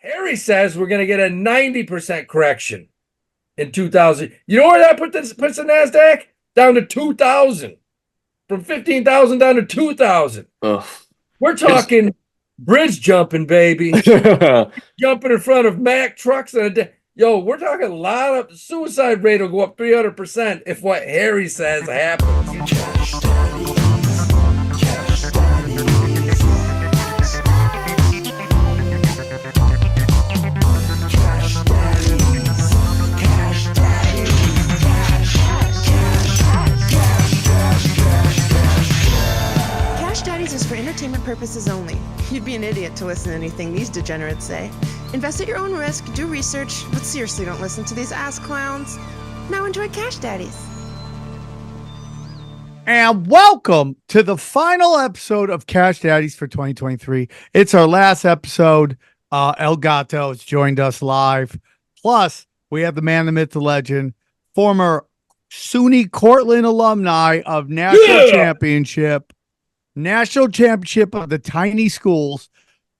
Harry says we're going to get a 90% correction in 2000. You know where that puts the NASDAQ? Down to 2,000. From 15,000 down to 2,000. We're talking bridge jumping, baby. Jumping in front of Mack trucks. Yo, we're talking a lot of suicide rate will go up 300% if what Harry says happens. Cash Daddies. Cash Daddies. Cash Daddies. Cash Daddies. Cash Daddies is for entertainment purposes only. You'd be an idiot to listen to anything these degenerates say. Invest at your own risk, do research, but seriously don't listen to these ass clowns. Now enjoy Cash Daddies. And welcome to the final episode of Cash Daddies for 2023. It's our last episode. El Gato has joined us live. Plus, we have the man, the myth, the legend, former SUNY Cortland alumni of National Championship of the tiny schools,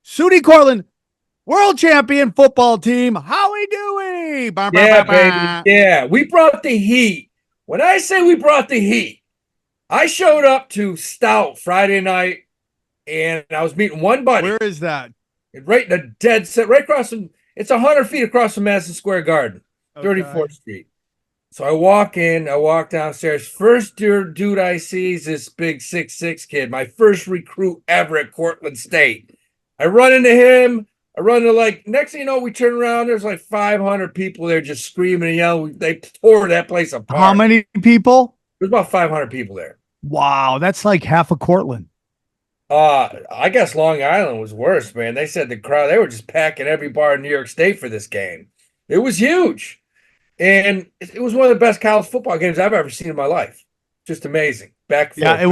SUNY Cortland world champion football team, Howie Dewey. Baby. Yeah, we brought the heat. When I say we brought the heat, I showed up to Stout Friday night, and I was meeting one buddy. Where is that? Right in the dead set, right across from, it's 100 feet across from Madison Square Garden, 34th Street. So I walk in, I walk downstairs. First dude I see is this big 6'6" kid, my first recruit ever at Cortland State. I run into him. I run into next thing you know, we turn around. There's like 500 people there just screaming and yelling. They tore that place apart. How many people? There's about 500 people there. Wow, that's like half of Cortland. I guess Long Island was worse, man. They said the crowd, they were just packing every bar in New York State for this game. It was huge. And it was one of the best college football games I've ever seen in my life. Just amazing. It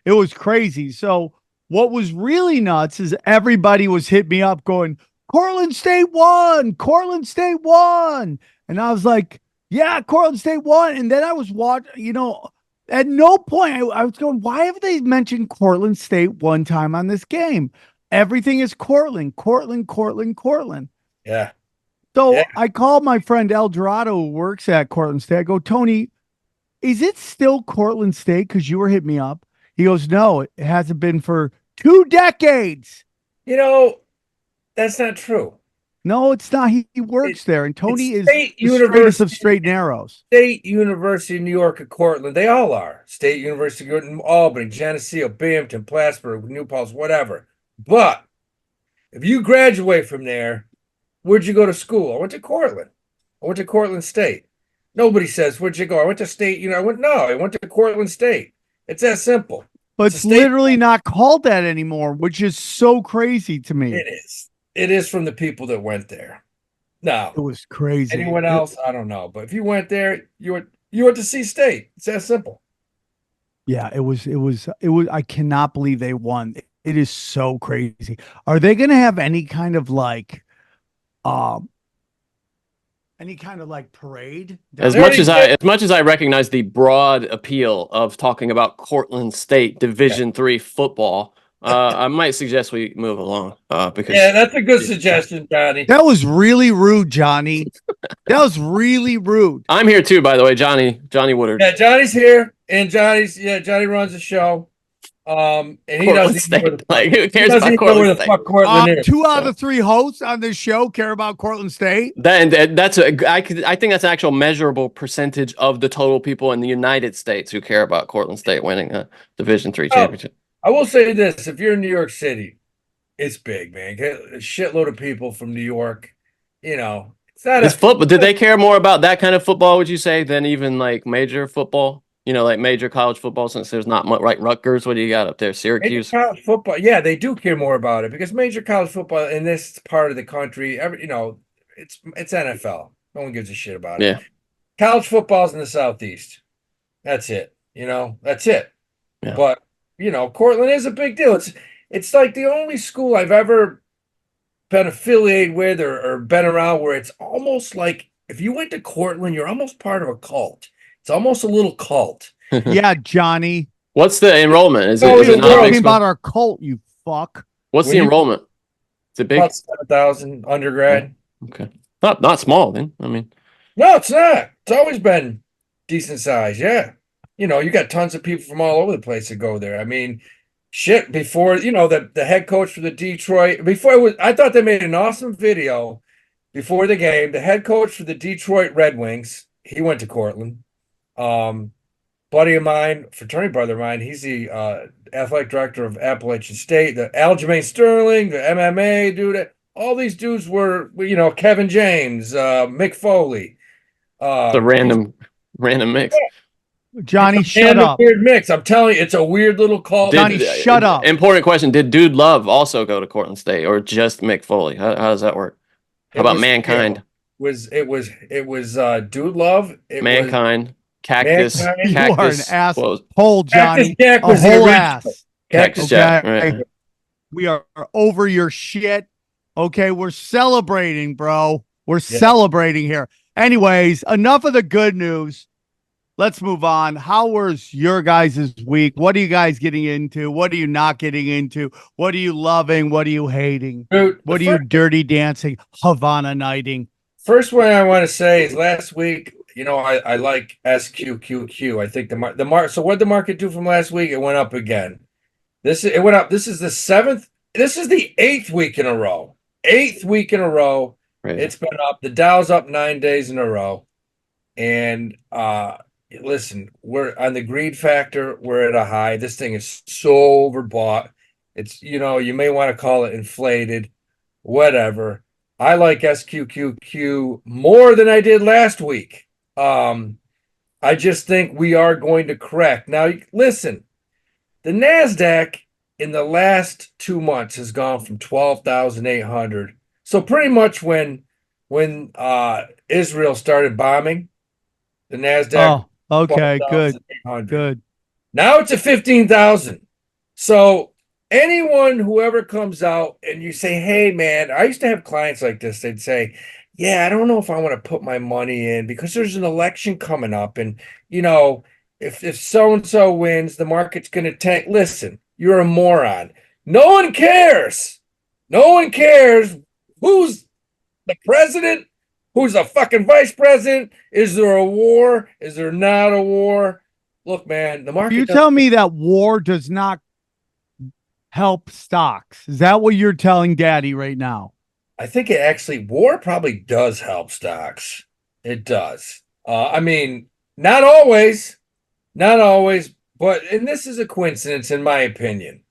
was crazy. So what was really nuts is everybody was hitting me up going, Cortland State won. And I was like, yeah, Cortland State won. And then I was watching, at no point I was going, why have they mentioned Cortland State one time on this game? Everything is Cortland. Yeah. So I called my friend El Dorado who works at Cortland State. I go, Tony, is it still Cortland State? Because you were hitting me up. He goes, no, it hasn't been for 2 decades. That's not true. No, it's not. He works there. And Tony is State the straightest of straight narrows. State University of New York at Cortland. They all are. State University of Albany, Geneseo, Binghamton, Plattsburgh, New Paltz, whatever. But if you graduate from there, where'd you go to school? I went to Cortland. I went to Cortland State. Nobody says, where'd you go? I went to State. I went to Cortland State. It's that simple. But it's literally not called that anymore, which is so crazy to me. It is. It is from the people that went there. No. It was crazy. Anyone else? I don't know. But if you went there, you went to see State. It's that simple. Yeah, it was. I cannot believe they won. It is so crazy. Are they going to have any kind of parade? As much as I recognize the broad appeal of talking about Cortland State Division III football, I might suggest we move along. Because that's a good suggestion, Johnny. That was really rude, Johnny. That was really rude. I'm here too, by the way, Johnny Woodard. Yeah, Johnny's here, and Johnny runs the show. And he doesn't who cares about Cortland State? Fuck Cortland is. 2 out of 3 hosts on this show care about Cortland State. I think that's an actual measurable percentage of the total people in the United States who care about Cortland State winning a Division III championship. I will say this: if you're in New York City, it's big, man. Get a shitload of people from New York. It's not football. Did they care more about that kind of football? Would you say than even major football? Major college football, since there's not much, Rutgers. What do you got up there? Syracuse? Major college football. Yeah, they do care more about it because major college football in this part of the country, it's NFL. No one gives a shit about it. Yeah. College football's in the Southeast. That's it. That's it. Yeah. But, Cortland is a big deal. It's like the only school I've ever been affiliated with or been around where it's almost like if you went to Cortland, you're almost part of a cult. It's almost a little cult. Yeah, Johnny. What's the enrollment? Is it not talking about our cult, you fuck? What's the enrollment? Is it big? About 7,000 undergrad. Okay. Not small then. I mean, No, it's not. It's always been decent size. Yeah. You know, you got tons of people from all over the place that go there. I mean, shit, before, you know, the head coach for the Detroit, before it was, I thought they made an awesome video before the game. The head coach for the Detroit Red Wings, he went to Cortland. Buddy of mine, fraternity brother of mine, he's the athletic director of Appalachian State, the Aljamain Sterling, the MMA dude. All these dudes were, you know, Kevin James, Mick Foley. it's a random mix. Johnny, shut Random up. weird mix. I'm telling you, it's a weird little call. Johnny, shut up. Important question. Did Dude Love also go to Cortland State or just Mick Foley? How does that work? How about Mankind? It was Dude Love. It Mankind, Cactus, Mankind. You are an Cactus. ass what was- hole, Cactus Johnny. Jack A was the whole original. ass. Cactus Okay. Jack. Right. We are over your shit. Okay, we're celebrating, bro. We're celebrating here. Anyways, enough of the good news. Let's move on. How was your guys' week? What are you guys getting into? What are you not getting into? What are you loving? What are you hating? Dude, What are you dirty dancing, Havana nighting? First one I want to say is last week, you know, I like SQQQ. I think the market. So what did the market do from last week? It went up again. It went up. This is the seventh. This is the 8th week in a row. 8th week in a row. Right. It's been up. The Dow's up 9 days in a row. And listen, we're on the greed factor. We're at a high. This thing is so overbought. It's, you know, you may want to call it inflated, whatever. I like SQQQ more than I did last week. I just think we are going to correct. Now, listen, the NASDAQ in the last 2 months has gone from 12,800. So pretty much when Israel started bombing, the NASDAQ. Oh, okay, good, 12,800. good. Now it's at 15,000. So whoever comes out and you say, hey, man, I used to have clients like this. They'd say, yeah, I don't know if I want to put my money in because there's an election coming up. And, you know, if so-and-so wins, the market's going to tank. Listen, you're a moron. No one cares. No one cares who's the president, who's the fucking vice president. Is there a war? Is there not a war? Look, man, the market. You tell me that war does not help stocks. Is that what you're telling Daddy right now? I think war probably does help stocks. It does. I mean, not always, but and this is a coincidence in my opinion.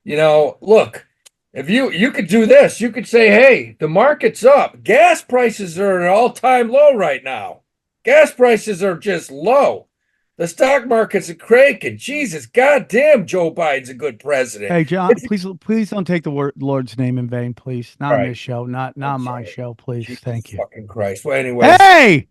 You know, look, if you could do this, you could say, hey, the market's up. Gas prices are at an all-time low right now. Gas prices are just low. The stock market's cranking. Jesus, goddamn, Joe Biden's a good president. Hey, John, please don't take the Lord's name in vain, please. Not on Right. this show, not on my sorry. show, please. Jesus Thank you. fucking Christ. Well, anyways. Hey,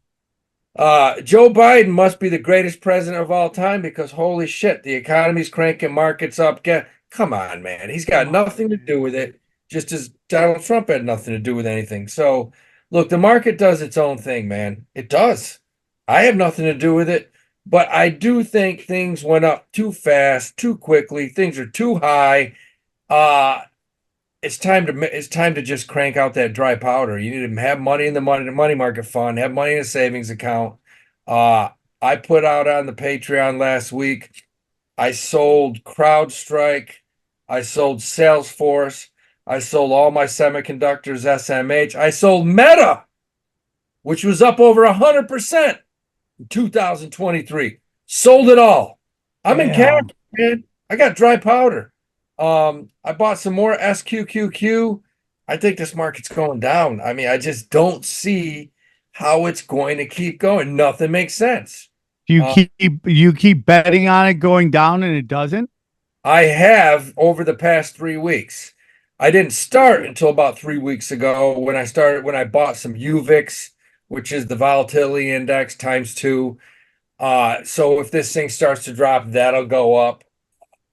Joe Biden must be the greatest president of all time because holy shit, the economy's cranking, markets up. Come on, man. He's got nothing to do with it, just as Donald Trump had nothing to do with anything. So, look, the market does its own thing, man. It does. I have nothing to do with it, but I do think things went up too fast, too quickly. Things are too high. It's time to just crank out that dry powder. You need to have money in the money market fund, have money in a savings account. I put out on the Patreon last week. I sold CrowdStrike. I sold Salesforce. I sold all my semiconductors, SMH. I sold Meta, which was up over 100% in 2023. Sold it all. I'm in cash, man. I got dry powder. I bought some more SQQQ. I think this market's going down. I mean, I just don't see how it's going to keep going. Nothing makes sense. you keep betting on it going down and it doesn't? I have over the past 3 weeks. I didn't start until about 3 weeks ago when I bought some UVIX, which is the volatility index times 2. So if this thing starts to drop, that'll go up.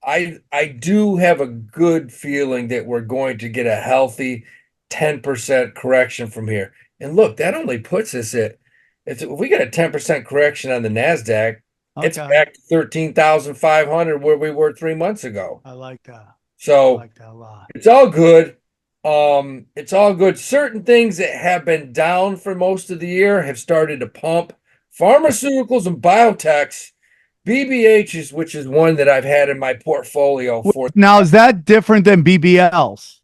I do have a good feeling that we're going to get a healthy 10% correction from here. And look, that only puts us at, if we get a 10% correction on the NASDAQ, it's back to 13,500 where we were 3 months ago. I like that. I So like that a lot. it's all good. It's all good. Certain things that have been down for most of the year have started to pump. Pharmaceuticals and biotechs, BBHs, which is one that I've had in my portfolio for. Now, is that different than BBLs?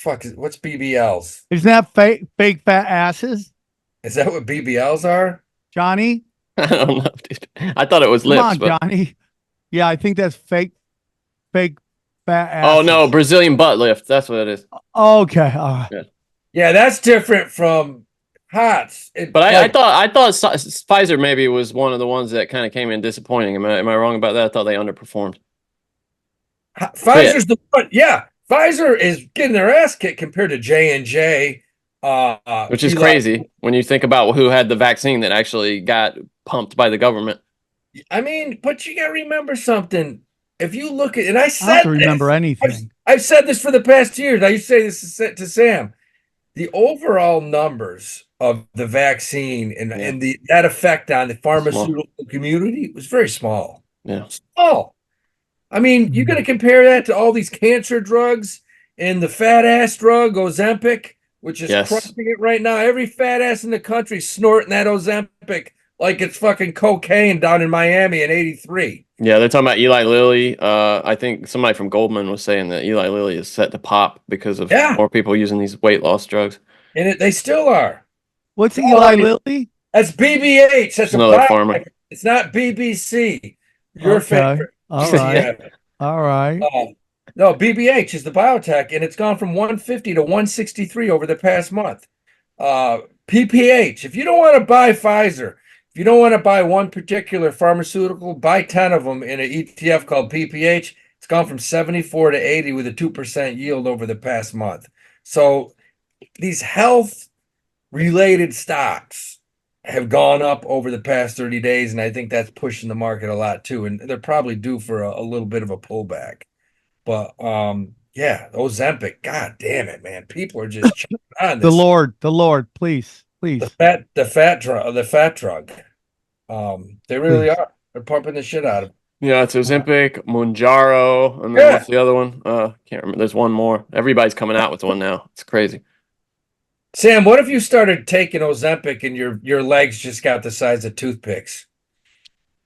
What's BBLs? Isn't that fake fat asses, Is that what BBLs are? Johnny? I don't know, dude. I thought it was Come lips, on, but Johnny. Yeah, I think that's fake fat asses. oh no, Brazilian butt lift. That's what it is. Okay. Yeah, that's different from HOTS. But I thought Pfizer maybe was one of the ones that kind of came in disappointing. Am I wrong about that? I thought they underperformed. Pfizer's the one. Yeah, Pfizer is getting their ass kicked compared to J&J. Which is crazy when you think about who had the vaccine that actually got pumped by the government. I mean, but you got to remember something. If you look at, and I I said don't remember anything. I've said this for the past years. I used to say this to Sam. The overall numbers of the vaccine and that effect on the pharmaceutical community was very small. Yeah. Small. I mean, you're going to compare that to all these cancer drugs and the fat ass drug Ozempic, which is crushing it right now. Every fat ass in the country snorting that Ozempic like it's fucking cocaine down in Miami in '83. Yeah, they're talking about Eli Lilly. I think somebody from Goldman was saying that Eli Lilly is set to pop because of more people using these weight loss drugs. And they still are. What's Eli Lilly? That's BBH. That's another pharma. It's not BBC. Your favorite. All right. All right. No, BBH is the biotech, and it's gone from 150 to 163 over the past month. PPH. If you don't want to buy Pfizer, if you don't want to buy one particular pharmaceutical, buy 10 of them in an ETF called PPH. It's gone from 74 to 80 with a 2% yield over the past month. So these health-related stocks have gone up over the past 30 days, and I think that's pushing the market a lot too. And they're probably due for a little bit of a pullback. But yeah, Ozempic, god damn it, man. People are just jumping on this. The Lord, please. The fat drug. They really are. They're pumping the shit out of it. Yeah, it's Ozempic, Mounjaro, and then what's the other one? Can't remember. There's one more. Everybody's coming out with one now. It's crazy. Sam, what if you started taking Ozempic and your legs just got the size of toothpicks?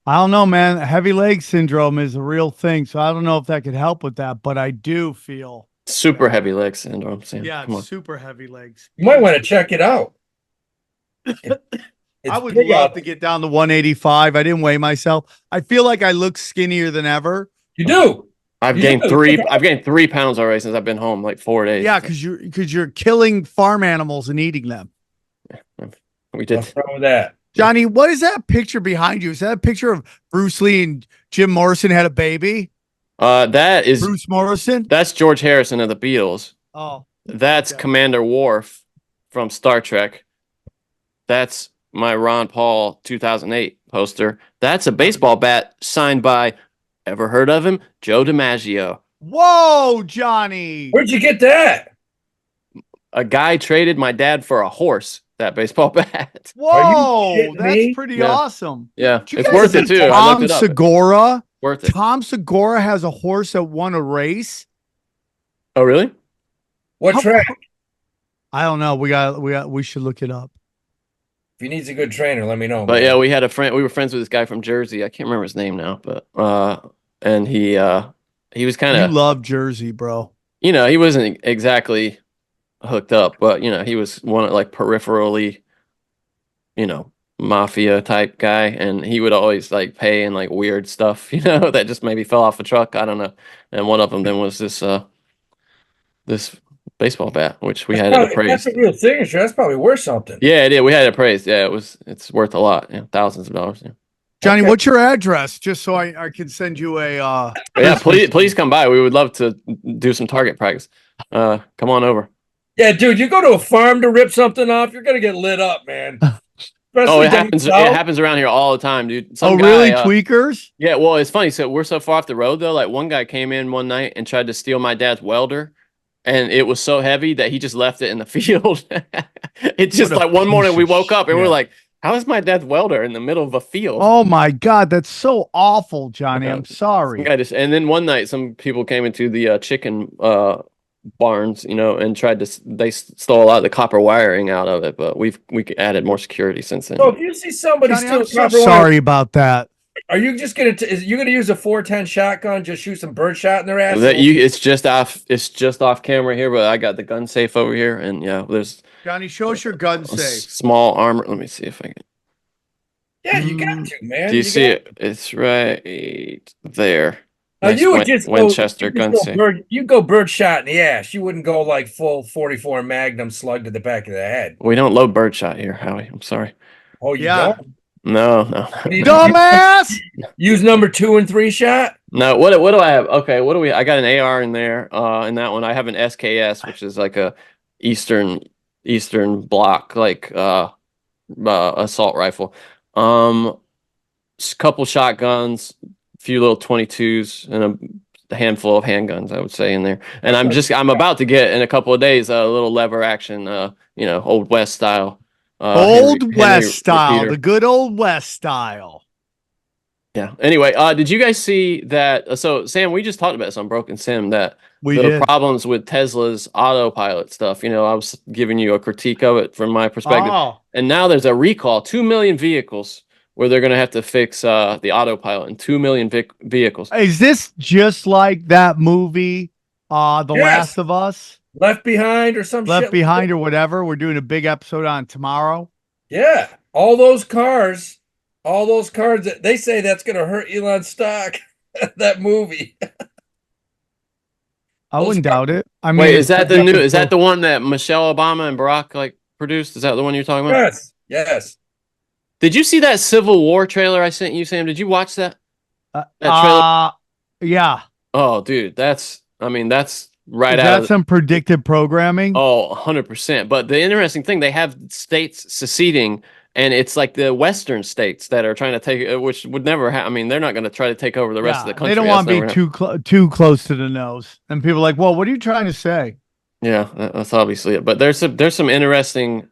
I don't know, man. Heavy leg syndrome is a real thing, so I don't know if that could help with that, but I do feel super heavy leg syndrome, Sam. Yeah, super heavy legs. You might want to check it out. I would love to get down to 185. I didn't weigh myself. I feel like I look skinnier than ever. You do. I've gained 3 pounds already since I've been home, like 4 days. Yeah, because you're killing farm animals and eating them. Yeah, we did. What's wrong with that? Johnny, what is that picture behind you? Is that a picture of Bruce Lee and Jim Morrison had a baby? That is Bruce Morrison. That's George Harrison of the Beatles. Oh, that's Commander Worf from Star Trek. That's my Ron Paul 2008 poster. That's a baseball bat signed by, ever heard of him? Joe DiMaggio. Whoa, Johnny. Where'd you get that? A guy traded my dad for a horse, that baseball bat. Whoa, that's pretty awesome. Yeah, it's worth it too. Tom Segura. Worth it. Tom Segura has a horse that won a race. Oh, really? What track? I don't know. We should look it up. If he needs a good trainer, let me know. But yeah, we had a friend. We were friends with this guy from Jersey. I can't remember his name now, but and he was kind of. You love Jersey, bro. You know, he wasn't exactly hooked up, but you know, he was one like peripherally, you know, mafia type guy, and he would always like pay in like weird stuff, you know, that just maybe fell off a truck. I don't know. And one of them then was this baseball bat, which we had it appraised. That's a real signature. That's probably worth something. Yeah, it did. We had it appraised. Yeah, it's worth a lot. Yeah, thousands of dollars. Yeah. Johnny, what's your address? Just so I can send you a yeah, please come by. We would love to do some target practice. Come on over. Yeah, dude, you go to a farm to rip something off, you're gonna get lit up, man. Oh, it happens. It happens around here all the time, dude. Some guy, really, tweakers? Yeah. Well, it's funny. So we're so far off the road though. Like one guy came in one night and tried to steal my dad's welder, and it was so heavy that he just left it in the field. It's just like one morning we woke up and we're like, "How is my dad's welder in the middle of a field?" Oh my God, that's so awful, Johnny. I'm sorry. And then one night, some people came into the chicken barns, and they stole a lot of the copper wiring out of it, but we added more security since then. So if you see somebody Johnny, steal I'm so copper wire, sorry about that. are you just gonna use a 410 shotgun, just shoot some bird shot in their ass? It's just off camera here, but I got the gun safe over here, and yeah, there's Johnny, show us your gun a safe. small armor. Let me see if I can. Yeah, you got to, man. Do you see it? It's right there. Now Nice you would just Winchester gun safe. You go bird shot in the ass. You wouldn't go like full 44 Magnum slug to the back of the head. We don't load birdshot here, Howie. I'm sorry. Oh, you Yeah. don't? No. Dumbass! Use number 2 and 3 shot? No, what do I have? Okay, I got an AR in there, in that one. I have an SKS, which is like a Eastern block, like assault rifle. Couple shotguns, a few little 22s, and a handful of handguns, I would say, in there. And I'm about to get in a couple of days a little lever action, Old West style. Old West style, repeater. the good old West style. Yeah. Anyway, did you guys see that? So, Sam, we just talked about this on Broken Sim, that We the did. problems with Tesla's autopilot stuff. I was giving you a critique of it from my perspective. Oh, And now there's a recall, 2 million vehicles where they're going to have to fix the autopilot in 2 million vehicles. is this just like that movie, The Yes. Last of Us, Left Behind or some Left shit? Behind or whatever? We're doing a big episode on tomorrow. Yeah. All those cars that they say that's going to hurt Elon's stock. That movie. I Those wouldn't cars- doubt it. I mean, Wait, it's is that the projected new? Is that for- the one that Michelle Obama and Barack produced? Is that the one you're talking about? Yes. Did you see that Civil War trailer I sent you, Sam? Did you watch that? That trailer? Yeah. Oh, dude, that's right Is out that of some predictive programming? Oh, 100%. But the interesting thing, they have states seceding, and it's like the Western states that are trying to take, which would never happen. They're not going to try to take over the rest of the country. They don't want to be too close to the nose. And people are like, well, what are you trying to say? Yeah, that's obviously it. But there's some interesting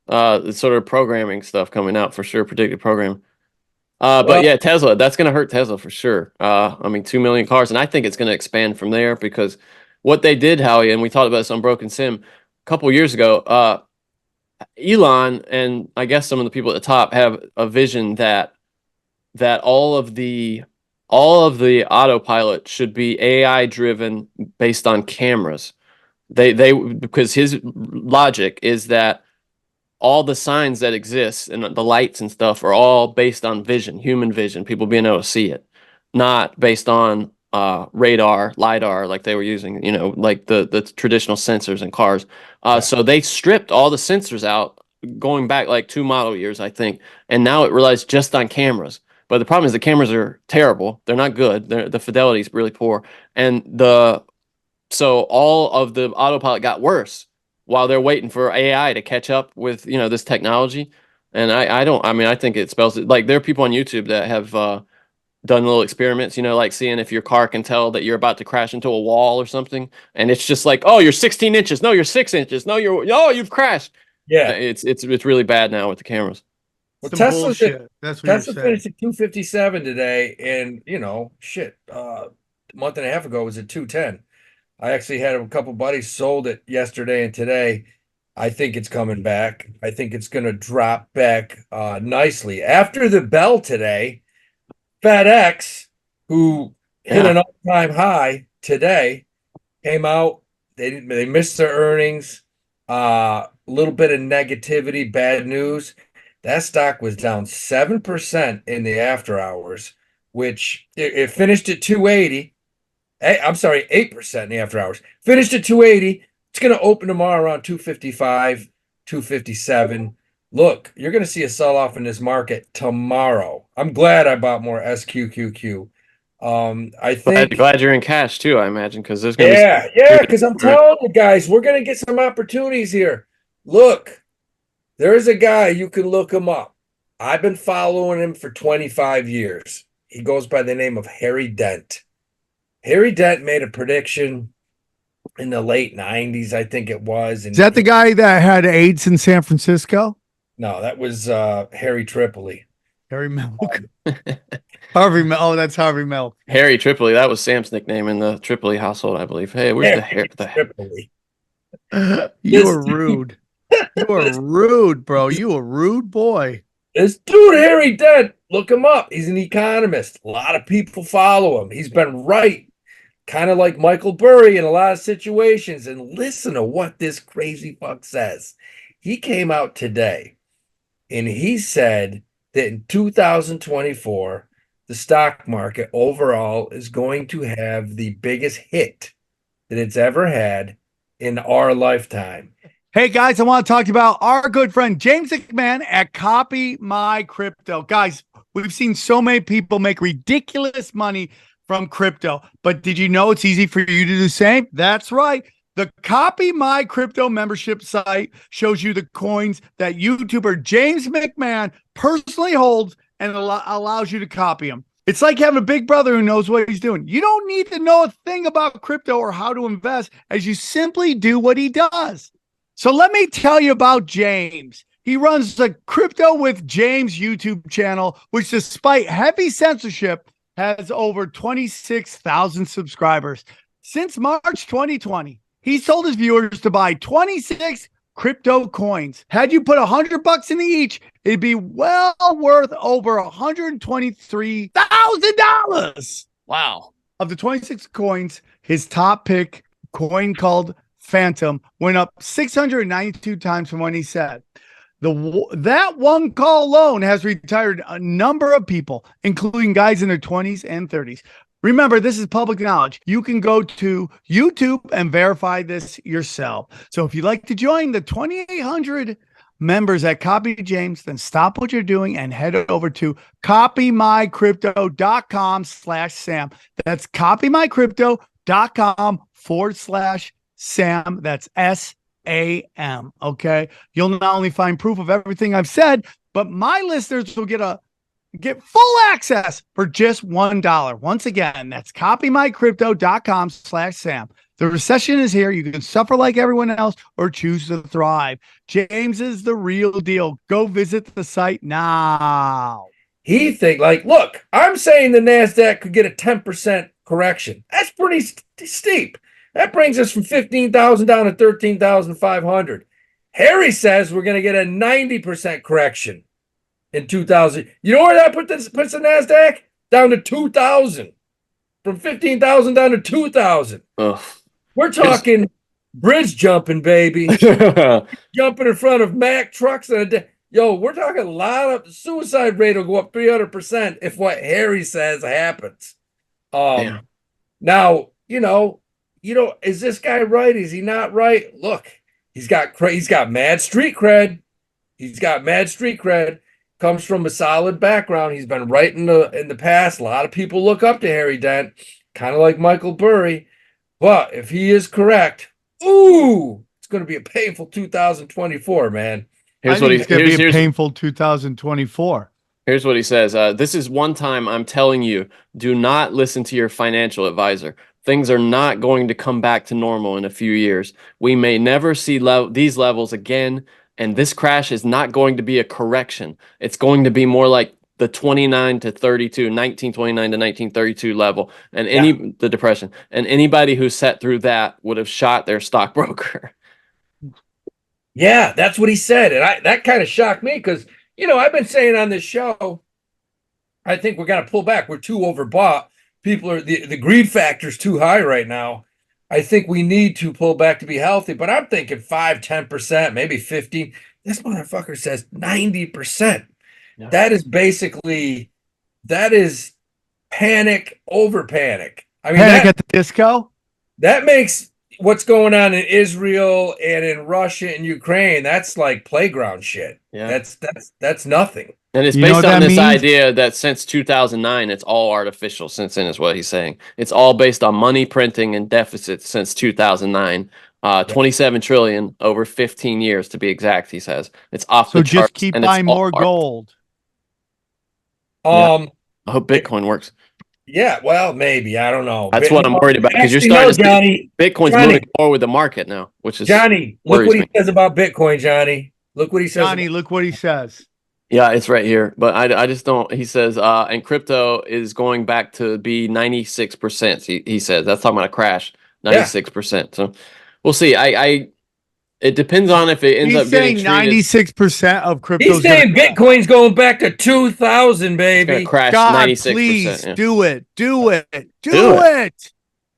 sort of programming stuff coming out for sure, predictive programming. But yeah, Tesla, that's going to hurt Tesla for sure. 2 million cars, and I think it's going to expand from there because what they did, Howie, and we talked about this on Broken Sim a couple years ago, Elon and I guess some of the people at the top have a vision that all of the autopilot should be AI driven based on cameras. They because his logic is that all the signs that exist and the lights and stuff are all based on vision, human vision, people being able to see it, not based on radar, LiDAR, like they were using, like the traditional sensors in cars. So they stripped all the sensors out going back like 2 model years, I think. And now it relies just on cameras. But the problem is the cameras are terrible. They're not good. The fidelity is really poor. And so all of the autopilot got worse while they're waiting for AI to catch up with, this technology. And I think it spells it. Like there are people on YouTube that have done little experiments, like seeing if your car can tell that you're about to crash into a wall or something. And it's just like, oh, you're 16 inches. No, you're 6 inches. No, you've crashed. Yeah. It's really bad now with the cameras. Well, Some Tesla's bullshit. That's what Tesla you're finished saying. at 257 today, and a month and a half ago it was at 210. I actually had a couple buddies sold it yesterday and today. I think it's coming back. I think it's going to drop back nicely after the bell today. FedEx, who hit an all-time high today, came out. They missed their earnings. A little bit of negativity, bad news. That stock was down 7% in the after hours, which it finished at 280. I'm sorry, 8% in the after hours. Finished at 280. It's going to open tomorrow around 255, 257. Look, you're going to see a sell-off in this market tomorrow. I'm glad I bought more SQQQ. I think Glad you're in cash too, I imagine, because there's going to yeah, because I'm telling you guys, we're going to get some opportunities here. Look, there is a guy, you can look him up. I've been following him for 25 years. He goes by the name of Harry Dent. Harry Dent made a prediction in the late 90s, I think it was. And Is that the guy that had AIDS in San Francisco? No, that was Harry Tripoli. Harry Milk. Harvey Milk. Oh, that's Harvey Milk. Harry Tripoli. That was Sam's nickname in the Tripoli household, I believe. Hey, where's the hair? Tripoli. You are rude. You are rude, bro. You a rude boy. This dude, Harry Dent, look him up. He's an economist. A lot of people follow him. He's been right, kind of like Michael Burry in a lot of situations. And listen to what this crazy fuck says. He came out today and he said that in 2024, the stock market overall is going to have the biggest hit that it's ever had in our lifetime. Hey guys, I want to talk to you about our good friend James McMahon at Copy My Crypto. Guys, we've seen so many people make ridiculous money from crypto, but did you know it's easy for you to do the same? That's right. The Copy My Crypto membership site shows you the coins that YouTuber James McMahon personally holds and allows you to copy them. It's like having a big brother who knows what he's doing. You don't need to know a thing about crypto or how to invest, as you simply do what he does. So let me tell you about James. He runs the Crypto with James YouTube channel, which despite heavy censorship has over 26,000 subscribers. Since March 2020, he's told his viewers to buy 26 crypto coins. Had you put $100 into each, it'd be well worth over $123,000. Wow. Of the 26 coins, his top pick coin called Phantom went up 692 times from when he said. That one call alone has retired a number of people, including guys in their 20s and 30s. Remember, this is public knowledge. You can go to YouTube and verify this yourself. So if you'd like to join the 2,800 members at Copy James, then stop what you're doing and head over to copymycrypto.com/Sam. That's copymycrypto.com/Sam. That's SAM. Okay. You'll not only find proof of everything I've said, but my listeners will get full access for just $1. Once again, that's copymycrypto.com/Sam. The recession is here. You can suffer like everyone else or choose to thrive. James is the real deal. Go visit the site now. He look, I'm saying the NASDAQ could get a 10% correction. That's pretty steep. That brings us from 15,000 down to 13,500. Harry says we're going to get a 90% correction in 2000. You know where that puts the NASDAQ? Down to 2,000. From 15,000 down to 2,000. We're talking bridge jumping, baby. Jumping in front of Mack trucks. Yo, we're talking a lot of suicide rate will go up 300% if what Harry says happens. Now, is this guy right? Is he not right? Look, he's got mad street cred. He's got mad street cred. Comes from a solid background. He's been right in the past. A lot of people look up to Harry Dent, kind of like Michael Burry. But if he is correct, it's going to be a painful 2024, man. It's going to be a painful 2024. Here's what he says. This is one time I'm telling you, do not listen to your financial advisor. Things are not going to come back to normal in a few years. We may never see these levels again, and this crash is not going to be a correction. It's going to be more like the 1929 to 1932 level, and the depression. And anybody who sat through that would have shot their stockbroker. Yeah, that's what he said, and that kind of shocked me because I've been saying on this show, I think we're going to pull back. We're too overbought. People are the greed factor is too high right now. I think we need to pull back to be healthy, but I'm thinking 5-10%, maybe 15. This motherfucker says 90%. Yeah. That is panic over panic. I mean, panic at the disco. That makes what's going on in Israel and in Russia and Ukraine. That's like playground shit. Yeah, that's nothing. And it's based on this idea that since 2009, it's all artificial since then, is what he's saying. It's all based on money printing and deficits since 2009. 27 trillion over 15 years, to be exact, he says. It's off the charts. So just keep buying more gold. I hope Bitcoin works. Yeah, well, maybe. I don't know. That's what I'm worried about, because you're starting to see Bitcoin's moving forward with the market now, which is Johnny, look what he says about Bitcoin, Johnny. Look what he says. Johnny, look what he says. Yeah, it's right here, but I just don't. He says, and crypto is going back to be 96%. He says that's talking about a crash, Yeah. 96%. So we'll see. It depends on if it ends He's up getting saying treated. 96% of crypto. He's saying Bitcoin's going back to 2,000, It's gonna baby. crash God, 96%. please Yeah. do it. Do it. Do Do it.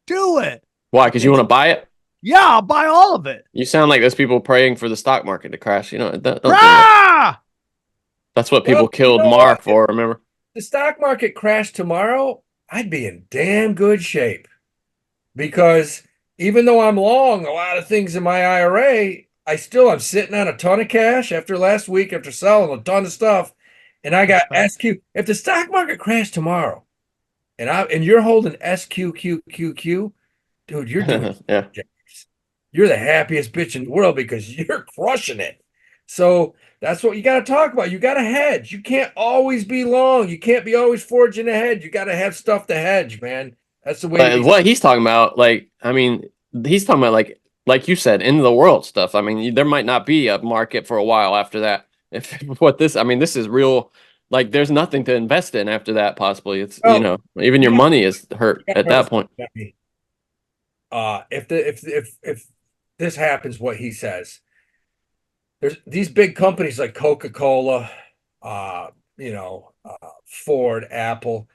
Do it. Why? Because you want to buy it? Yeah, I'll buy all of it. You sound like there's people praying for the stock market to crash. Don't do that. Ah! That's what people Well, killed you know Mark what? for. Remember? The stock market crashed tomorrow, I'd be in damn good shape because even though I'm long a lot of things in my IRA, I'm sitting on a ton of cash after last week after selling a ton of stuff, and I got SQ. If the stock market crashed tomorrow, and you're holding SQQQQ, dude, you're doing Yeah. you're the happiest bitch in the world because you're crushing it. So that's what you got to talk about. You got to hedge. You can't always be long. You can't be always forging ahead. You got to have stuff to hedge, man. That's the way. But what he's talking about, he's talking about like you said, end of the world stuff. I mean, there might not be a market for a while after that. If this is real. Like, there's nothing to invest in after that. Possibly, it's even your money is hurt at that point. If this happens, what he says, there's these big companies like Coca-Cola, Ford, Apple.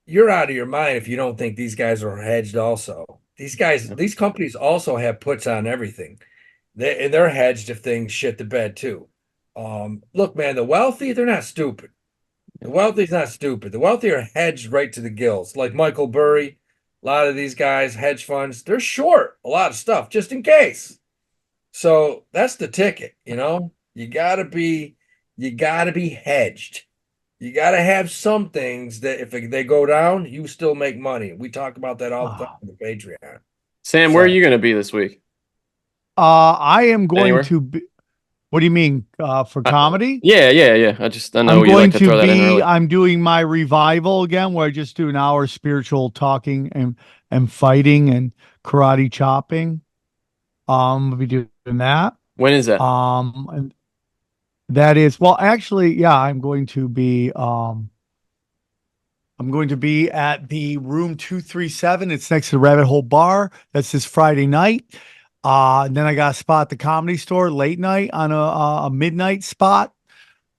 You're out of your mind if you don't think these guys are hedged also. These companies also have puts on everything. They're hedged if things shit the bed too. Look, man, the wealthy, they're not stupid. The wealthy's not stupid. The wealthy are hedged right to the gills. Like Michael Burry, a lot of these guys, hedge funds, they're short a lot of stuff just in case. So that's the ticket, You gotta be hedged. You gotta have some things that if they go down, you still make money. We talk about that all the time on the Patreon. Sam, where are you going to be this week? I am going Anywhere? to be. What do you mean for comedy? Yeah. I know you like to throw that in early. I'm doing my revival again, where I just do an hour of spiritual talking and fighting and karate chopping. I'll be doing that. When is that? And that is actually, yeah. I'm going to be at the room 237. It's next to the Rabbit Hole Bar. That's this Friday night. And then I got a spot at the Comedy Store late night on a midnight spot.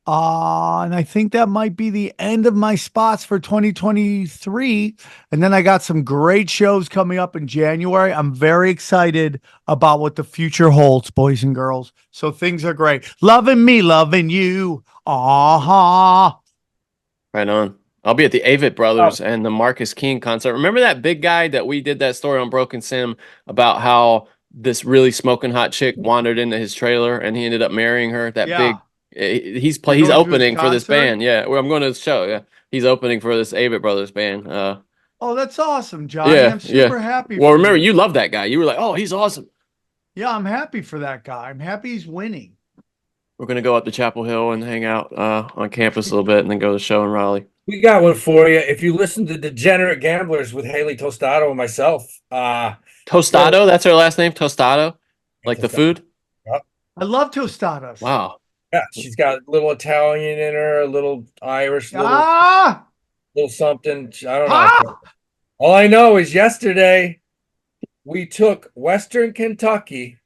And I think that might be the end of my spots for 2023. And then I got some great shows coming up in January. I'm very excited about what the future holds, boys and girls. So things are great. Loving me, loving you. Right on. I'll be at the Avett Brothers and the Marcus King concert. Remember that big guy that we did that story on Broken Sim about how this really smoking hot chick wandered into his trailer and he ended up marrying her? He's opening for this band. Yeah, I'm going to his show. Yeah, he's opening for this Avett Brothers band. Oh, that's awesome, Johnny. Yeah, I'm super happy. Well, remember, you love that guy. You were like, oh, he's awesome. Yeah, I'm happy for that guy. I'm happy he's winning. We're going to go up to Chapel Hill and hang out on campus a little bit and then go to the show in Raleigh. We got one for you. If you listen to Degenerate Gamblers with Haley Tostado and myself. Tostado? That's her last name? Tostado? Like the food? Yep. I love tostadas. Wow. Yeah, she's got a little Italian in her, a little Irish, little something. I don't know. All I know is yesterday we took Western Kentucky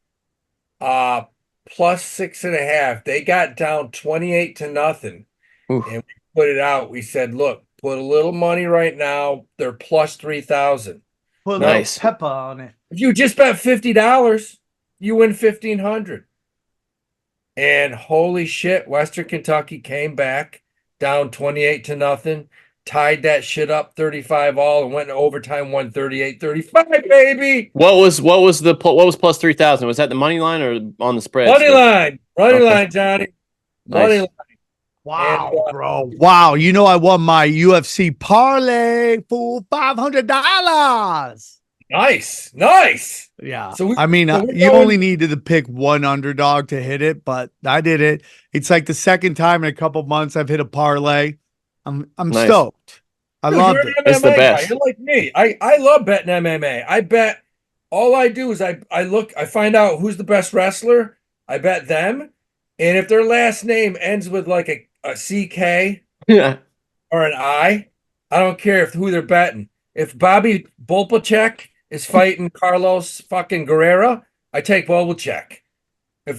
plus 6.5. They got down 28-0. Oof. And we put it out. We said, look, put a little money right now. They're plus 3,000. Put nice. a little pepper on it. If you just bet $50, you win 1,500. And holy shit, Western Kentucky came back down 28-0, tied that shit up 35 all, and went to overtime, won 38-35, baby. What was plus 3,000? Was that the money line or on the spread? Money line, Johnny. Money line. Wow, bro. Wow. I won my UFC parlay for $500. Nice. Yeah. So you only needed to pick one underdog to hit it, but I did it. It's like the second time in a couple months I've hit a parlay. I'm nice. stoked. I loved it. It's the best. You're like me. I love betting MMA. I bet. All I do is I find out who's the best wrestler. I bet them, and if their last name ends with like a CK Yeah. or an I don't care who they're betting. If Bobby Bolpacek is fighting Carlos fucking Guerrera, I take Bolpacek.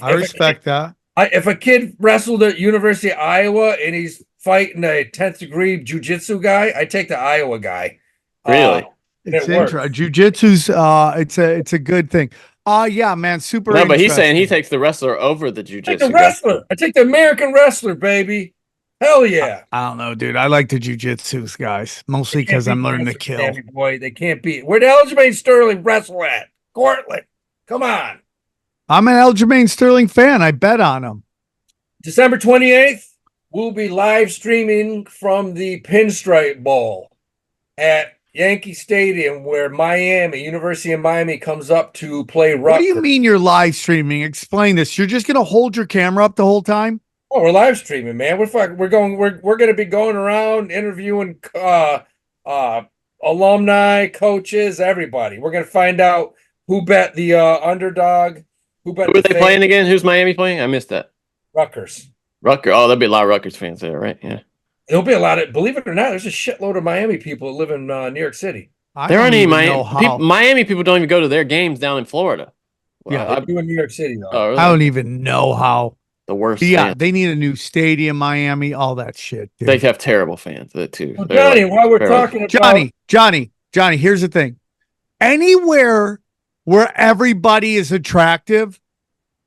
I respect that. If a kid wrestled at University of Iowa and he's fighting a 10th degree jujitsu guy, I take the Iowa guy. Really? It's it works. interesting. Jiu-jitsu's it's a good thing. Yeah, man, super. No, but he's saying he interesting. takes the wrestler over the I take jujitsu the guy. wrestler. I take the American wrestler, baby. Hell yeah. I don't know, dude. I like the jiu-jitsu's guys mostly They can't because I'm beat learning to wrestlers, kill. Sammy boy. They can't beat. Where the Aljamain Sterling wrestle at? Cortland. Come on. I'm an Aljamain Sterling fan. I bet on him. December 28th, we'll be live streaming from the Pinstripe Bowl at Yankee Stadium, where University of Miami comes up to play Rutgers. What do you mean you're live streaming? Explain this. You're just gonna hold your camera up the whole time? Oh, we're live streaming, man. We're going to be going around interviewing alumni, coaches, everybody. We're going to find out who bet the underdog, who bet. Who are they playing again? Who's Miami playing? I missed that. Rutgers. Rutgers. Oh, there'll be a lot of Rutgers fans there, right? Yeah. There'll be a lot of, believe it or not, there's a shitload of Miami people that live in New York City. There aren't any Miami. Miami people don't even go to their games down in Florida. Yeah, They do in New York City though. Oh, really? I don't even know how. The worst. Yeah, fans. they need a new stadium, Miami, all that shit. Dude. They have terrible fans too. Well, They're Johnny, like while we're terrible. talking about Johnny, here's the thing. Anywhere where everybody is attractive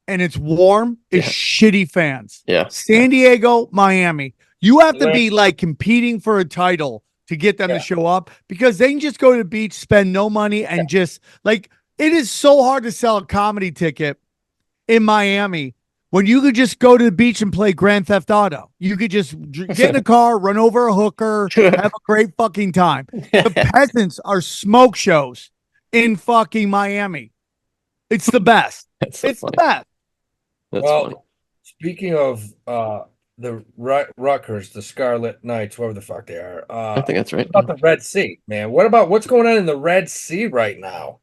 and it's warm is shitty fans. Yeah. San Diego, Miami. You have to be like competing for a title to get them to show up because they can just go to the beach, spend no money, and just like it is so hard to sell a comedy ticket in Miami when you could just go to the beach and play Grand Theft Auto. You could just get in a car, run over a hooker, have a great fucking time. The peasants are smoke shows in fucking Miami. It's the best. That's so It's funny. the best. That's well, funny. speaking of the Rutgers, the Scarlet Knights, whatever the fuck they are. I think that's right. What about the Red Sea, man? What about what's going on in the Red Sea right now?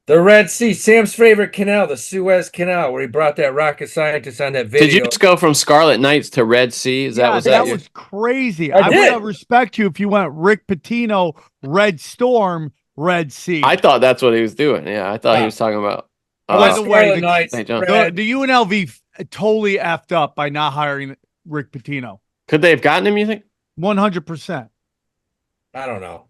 The Red Sea, Sam's favorite canal, the Suez Canal, where he brought that rocket scientist on that video. Did you just go from Scarlet Knights to Red Sea? That was crazy. I would respect you if you went Rick Pitino, Red Storm, Red Sea. I thought that's what he was doing. Yeah, I thought he was talking about. By the way, Knights, St. John. the UNLV totally effed up by not hiring Rick Pitino. Could they have gotten him, you think? 100%. I don't know.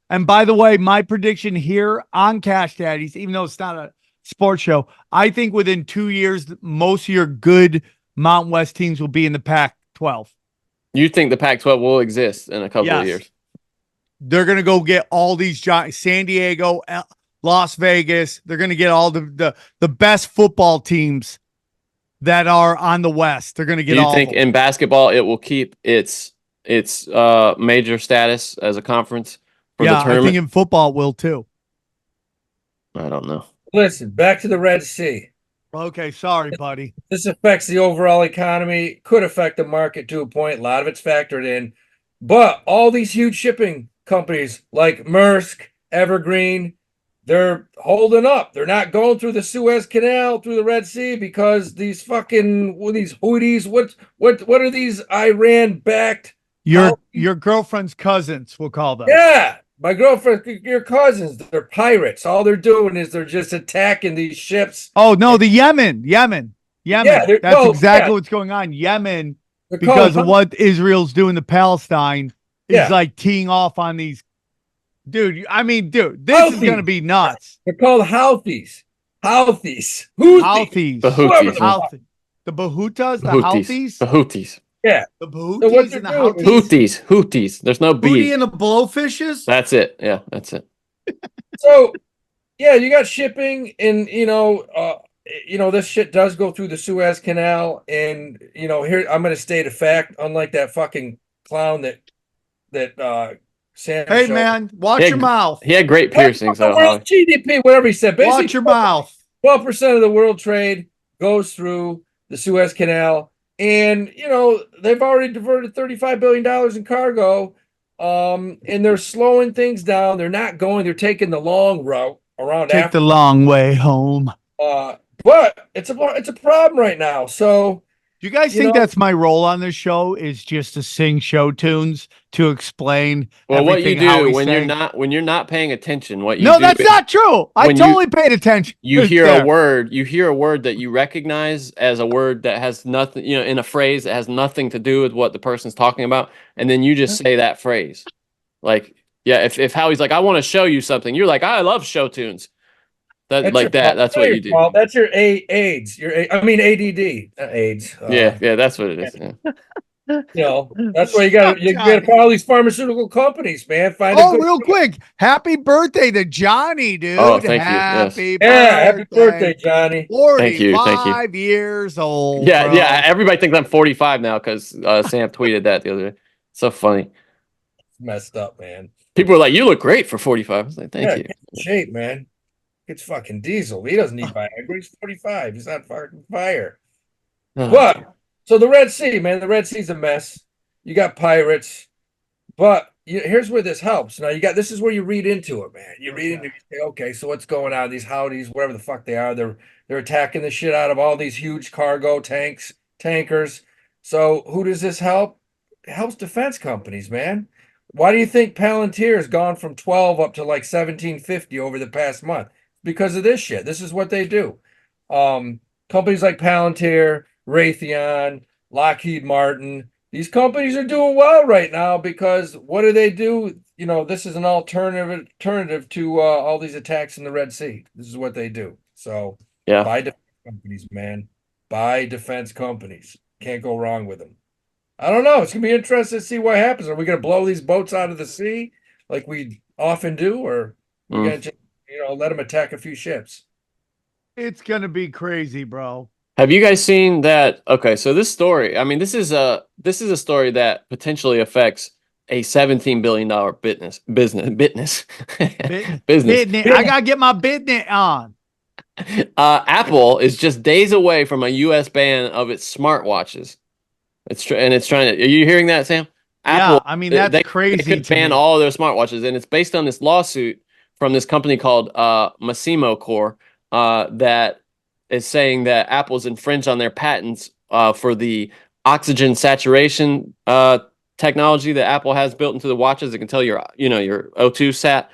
And by the way, my prediction here on Cash Daddies, even though it's not a sports show, I think within 2 years, most of your good Mountain West teams will be in the Pac-12. You think the Pac-12 will exist in a couple of years? They're going to go get all these giants, San Diego, Las Vegas. They're going to get all the best football teams that are on the West. They're going to get all. Do you think in basketball it will keep its major status as a conference for the tournament? I think in football it will too. I don't know. Listen, back to the Red Sea. Okay, sorry, buddy. This affects the overall economy, could affect the market to a point. A lot of it's factored in. But all these huge shipping companies like Maersk, Evergreen, they're holding up. They're not going through the Suez Canal, through the Red Sea, because these Houthis, what are these Iran-backed? Your girlfriend's cousins, we'll call them. Yeah, my girlfriend, your cousins, they're pirates. All they're doing is they're just attacking these ships. Oh, no, the Yemen. Yeah, that's exactly what's going on. Yemen, because of what Israel's doing to Palestine, is like teeing off on these. Dude, this is going to be nuts. They're called Houthis. Houthis. Houthis. The Houthis. Houthis. The Bahutas, the Houthis. The Houthis. Yeah. The Bahutis and the Houthis. Houthis. There's no B. Houthi and the blowfishes? That's it. Yeah, that's it. So, yeah, you got shipping, and this shit does go through the Suez Canal, and here I'm going to state a fact. Unlike that fucking clown that Sam. Hey man, watch your mouth. He had great piercings. The world GDP, whatever he said. Basically, watch your mouth. 12% of the world trade goes through the Suez Canal. And, they've already diverted $35 billion in cargo, and they're slowing things down. They're taking the long route around Take the long way home. But it's a problem right now. So, Do you guys You think know- that's my role on this show? Is just to sing show tunes to explain Well, what you everything how do he's when saying? you're not paying attention, what you No, do that's is not true. I when totally paid attention. you It's hear a there. word, that you recognize as a word that has nothing, in a phrase that has nothing to do with what the person's talking about, and then you just say that phrase. Like, yeah, if Howie's like, I want to show you something, you're like, I love show tunes. That's Like your that. fault. That's Not what your you do. fault. That's your AIDS. I mean ADD, not AIDS. Yeah, that's what it is. Yeah. That's why you got to call these pharmaceutical companies, man. Find a Oh, good. real quick. Happy birthday to Johnny, dude. Oh, thank you. Yes. Happy Happy birthday, Johnny. Thank you. 45 years old. Yeah, bro. yeah. Everybody thinks I'm 45 now because Sam tweeted that the other day. So funny. Messed up, man. People are like, "You look great for 45." I was like, "Thank you." Get in shape, man. It's fucking Diesel. He doesn't need Viagra. He's 45. He's not fucking fire. But so the Red Sea, man, the Red Sea's a mess. You got pirates, but here's where this helps. Now this is where you read into it, man. You read into it, you say, okay, so what's going on? These Houthis, whatever the fuck they are, they're attacking the shit out of all these huge cargo tankers. So who does this help? It helps defense companies, man. Why do you think Palantir has gone from 12 up to like 1750 over the past month? Because of this shit. This is what they do. Companies like Palantir, Raytheon, Lockheed Martin, these companies are doing well right now because what do they do? This is an alternative to all these attacks in the Red Sea. This is what they do. So Yeah. buy defense companies, man. Buy defense companies. Can't go wrong with them. I don't know. It's gonna be interesting to see what happens. Are we gonna blow these boats out of the sea like we often do, or we gonna just let them attack a few ships? It's going to be crazy, bro. Have you guys seen that? Okay, so this story, I mean, this is a story that potentially affects a $17 billion business. Business. Business. I got to get my business on. Apple is just days away from a U.S. ban of its smartwatches. It's trying to. Are you hearing that, Sam? Yeah, I mean, that's crazy. They could to ban me. all of their smartwatches, and it's based on this lawsuit from this company called Massimo Core that is saying that Apple's infringed on their patents for the oxygen saturation technology that Apple has built into the watches. It can tell your O2 sat.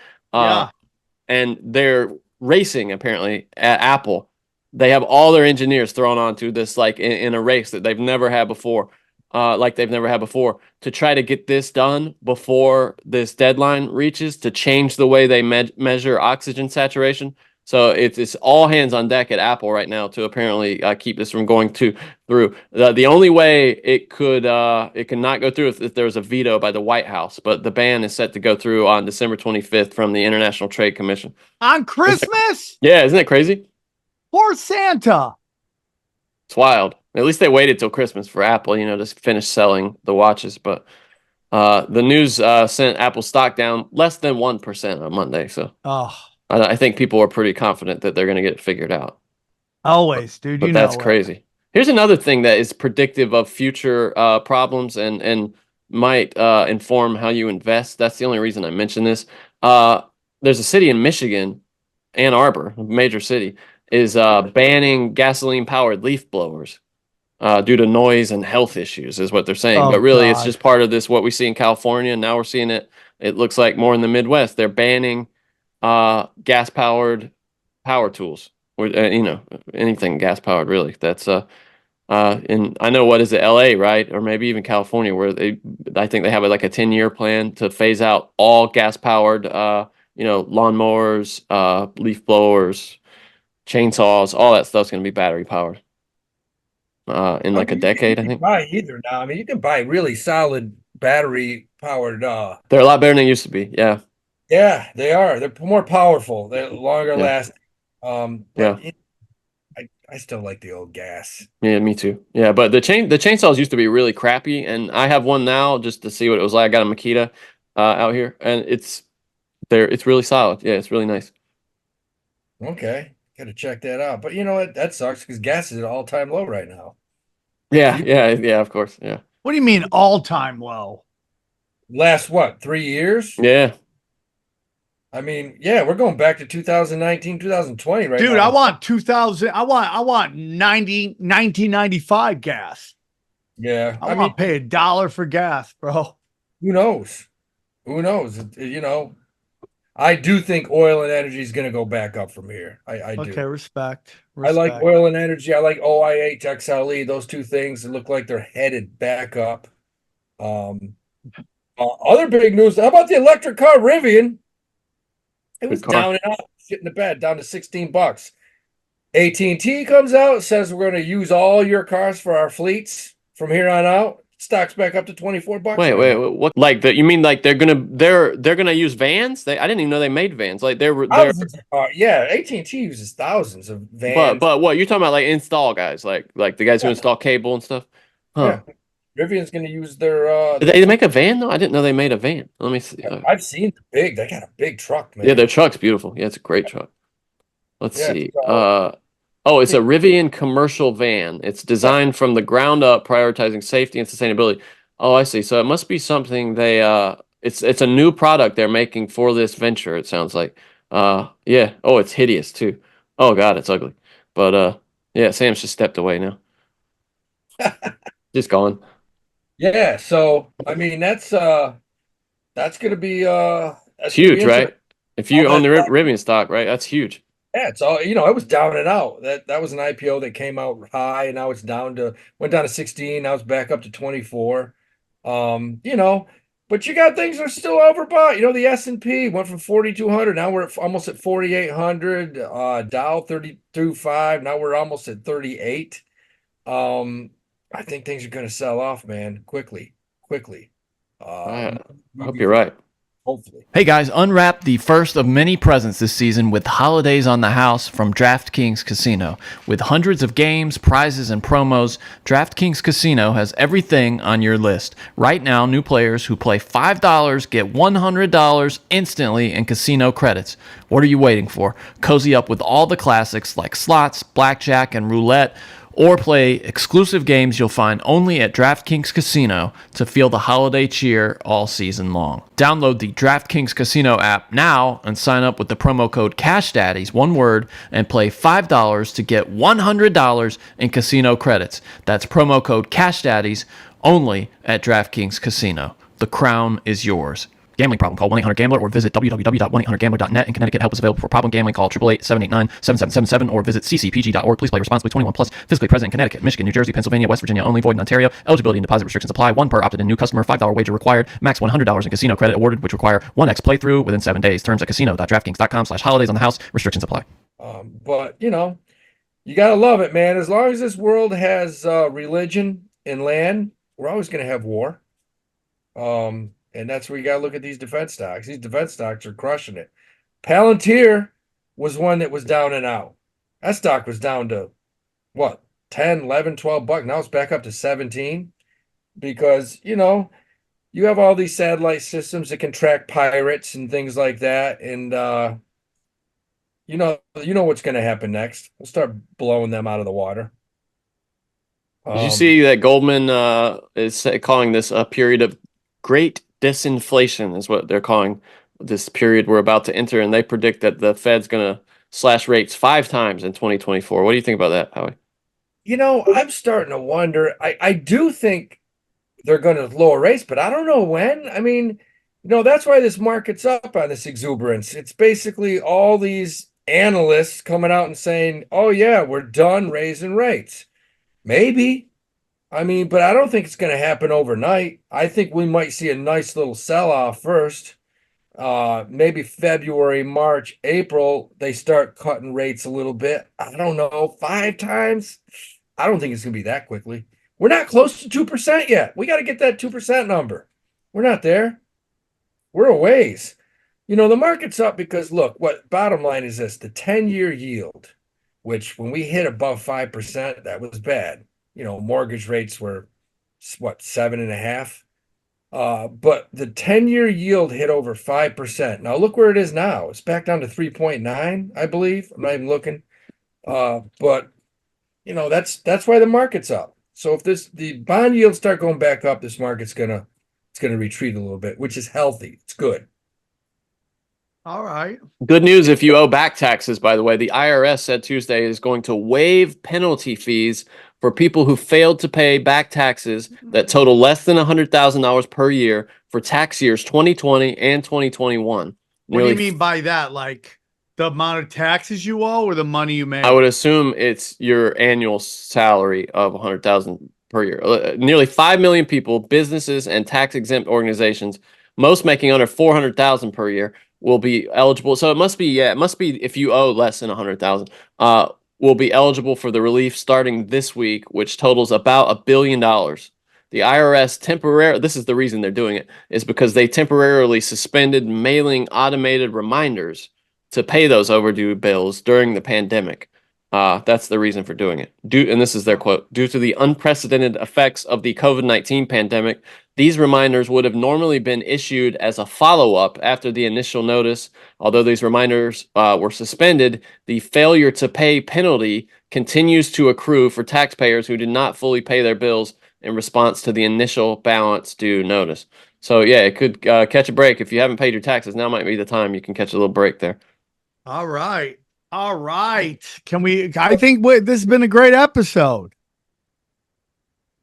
And they're racing apparently at Apple. They have all their engineers thrown onto this like in a race that they've never had before. To try to get this done before this deadline reaches to change the way they measure oxygen saturation. So it's all hands on deck at Apple right now to apparently keep this from going through. The only way it cannot go through if there was a veto by the White House, but the ban is set to go through on December 25th from the International Trade Commission. On Christmas? Yeah, isn't that crazy? Poor Santa. It's wild. At least they waited till Christmas for Apple, to finish selling the watches. But the news sent Apple stock down less than 1% on Monday. So I think people are pretty confident that they're going to get it figured out. Always, dude. But that's crazy. Here's another thing that is predictive of future problems and might inform how you invest. That's the only reason I mention this. There's a city in Michigan, Ann Arbor, a major city, is banning gasoline-powered leaf blowers due to noise and health issues, is what they're saying. But really, it's just part of this, what we see in California, and now we're seeing it, it looks like more in the Midwest. They're banning gas-powered power tools, or, anything gas-powered, really. That's, and I know, what is it, LA, right? Or maybe even California, where I think they have like a 10-year plan to phase out all gas-powered, lawnmowers, leaf blowers, chainsaws, all that stuff's going to be battery powered in like a decade, I think. Buy either now. I mean, you can buy really solid battery powered. They're a lot better than they used to be. Yeah. Yeah, they are. They're more powerful. They're longer lasting. I still like the old gas. Yeah, me too. Yeah, but the chainsaws used to be really crappy, and I have one now just to see what it was like. I got a Makita out here, and it's really solid. Yeah, it's really nice. Okay. Got to check that out. But you know what? That sucks because gas is at all-time low right now. Yeah, of course. Yeah. What do you mean all-time low? Last what, 3 years? Yeah. I mean, yeah, we're going back to 2019, 2020 right Dude, now. I want 2000. I want 1995 gas. Yeah, I I want mean, to pay $1 for gas, bro. who knows? Who knows? You know, I do think oil and energy is going to go back up from here. I Okay, do. respect. I like Respect. oil and energy. I like OIH, XLE. Those two things that look like they're headed back up. Um, other big news. How about the electric car Rivian? It was Good car. down and out, shit in the bed, down to $16. AT&T comes out, says we're going to use all your cars for our fleets from here on out. Stock's back up to $24 Wait, right wait, now. what? Like you mean like they're gonna use vans? I didn't even know they made vans. Like they're Thousands of cars. Yeah, AT&T uses thousands of but vans. but what you're talking about like install guys like the guys who Yeah, install cable and stuff. yeah. Huh? Rivian's going to use their Did they make a van though? I didn't know they made a van. Let me see. I've seen the big. They got a big truck, Yeah, man. their truck's beautiful. Yeah, it's a great truck. Let's Yeah. see. So, Oh, it's a Rivian commercial van. It's designed from the ground up, prioritizing safety and sustainability. Oh, I see. So it must be something it's a new product they're making for this venture, it sounds like. Yeah. Oh, it's hideous too. Oh God, it's ugly. But yeah, Sam's just stepped away now. Just gone. yeah. So I mean, that's going to be It's that's going to be huge, interesting. right? If All you own that the stuff. Rivian stock, right? That's huge. Yeah, it's all it was down and out. That was an IPO that came out high, and now it's went down to 16. Now it's back up to 24. But you got things that are still overbought. The S&P went from 4,200. Now we're almost at 4,800. Dow 32.5. Now we're almost at 38. I think things are going to sell off, man, quickly, quickly. I Moving hope you're right. hopefully. Hey guys, unwrap the first of many presents this season with Holidays on the House from DraftKings Casino. With hundreds of games, prizes, and promos, DraftKings Casino has everything on your list. Right now, new players who play $5 get $100 instantly in casino credits. What are you waiting for? Cozy up with all the classics like slots, blackjack, and roulette, or play exclusive games you'll find only at DraftKings Casino to feel the holiday cheer all season long. Download the DraftKings Casino app now and sign up with the promo code Cash Daddies, one word, and play $5 to get $100 in casino credits. That's promo code Cash Daddies only at DraftKings Casino. The crown is yours. Gambling problem? Call 1-800-GAMBLER or visit www.1800gambler.net. In Connecticut, help is available for problem gambling. Call 888-789-7777 or visit ccpg.org. Please play responsibly. 21 plus. Physically present in Connecticut, Michigan, New Jersey, Pennsylvania, West Virginia. Only void in Ontario. Eligibility and deposit restrictions apply. One per opted-in new customer. $5 wager required. Max $100 in casino credit awarded, which require 1x playthrough within 7 days. Terms at casino.draftkings.com/holidays on the house. Restrictions apply. But you gotta love it, man. As long as this world has religion and land, we're always gonna have war. And that's where you gotta look at these defense stocks. These defense stocks are crushing it. Palantir was one that was down and out. That stock was down to what, 10, 11, $12. Now it's back up to 17 because you have all these satellite systems that can track pirates and things like that. And you know what's gonna happen next. We'll start blowing them out of the water. Did you see that Goldman is calling this a period of great disinflation is what they're calling this period we're about to enter, and they predict that the Fed's going to slash rates 5 times in 2024. What do you think about that, Howie? I'm starting to wonder. I do think they're going to lower rates, but I don't know when. I mean, that's why this market's up on this exuberance. It's basically all these analysts coming out and saying, oh, yeah, we're done raising rates. Maybe. I mean, but I don't think it's going to happen overnight. I think we might see a nice little sell-off first. Maybe February, March, April, they start cutting rates a little bit. I don't know, 5 times. I don't think it's going to be that quickly. We're not close to 2% yet. We got to get that 2% number. We're not there. We're a ways. The market's up because, look, bottom line is this, the 10-year yield, which when we hit above 5%, that was bad. Mortgage rates were what, 7.5. But the 10-year yield hit over 5%. Now look where it is now. It's back down to 3.9, I believe. I'm not even looking. But that's why the market's up. So if the bond yields start going back up, this market's gonna retreat a little bit, which is healthy. It's good. All right. Good news if you owe back taxes, by the way. The IRS said Tuesday is going to waive penalty fees for people who failed to pay back taxes that total less than $100,000 per year for tax years 2020 and 2021. What do you Nearly mean by that? Like the amount of taxes you owe or the money you make? I would assume it's your annual salary of 100,000 per year. Nearly 5 million people, businesses, and tax-exempt organizations, most making under 400,000 per year, will be eligible. So it must be if you owe less than 100,000, will be eligible for the relief starting this week, which totals about $1 billion. The IRS this is the reason they're doing it, is because they temporarily suspended mailing automated reminders to pay those overdue bills during the pandemic. That's the reason for doing it. And this is their quote, due to the unprecedented effects of the COVID-19 pandemic, these reminders would have normally been issued as a follow-up after the initial notice. Although these reminders were suspended, the failure to pay penalty continues to accrue for taxpayers who did not fully pay their bills in response to the initial balance due notice. So yeah, it could catch a break. If you haven't paid your taxes, now might be the time you can catch a little break there. All right. All right. I think this has been a great episode.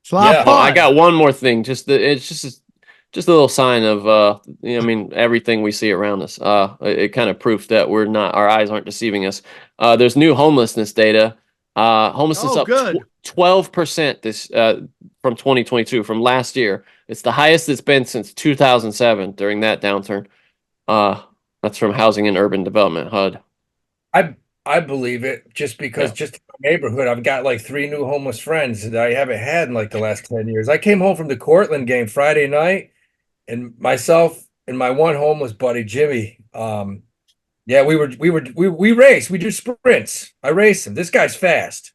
It's a lot of Yeah. fun. I got one more thing. It's just a little sign of everything we see around us. It kind of proof that our eyes aren't deceiving us. There's new homelessness data. Homelessness up good. 12% this from 2022, from last year. It's the highest it's been since 2007 during that downturn. That's from Housing and Urban Development, HUD. I believe it just because just in my neighborhood, I've got like 3 new homeless friends that I haven't had in like the last 10 years. I came home from the Cortland game Friday night, and myself and my one homeless buddy, Jimmy, we race. We do sprints. I race him. This guy's fast.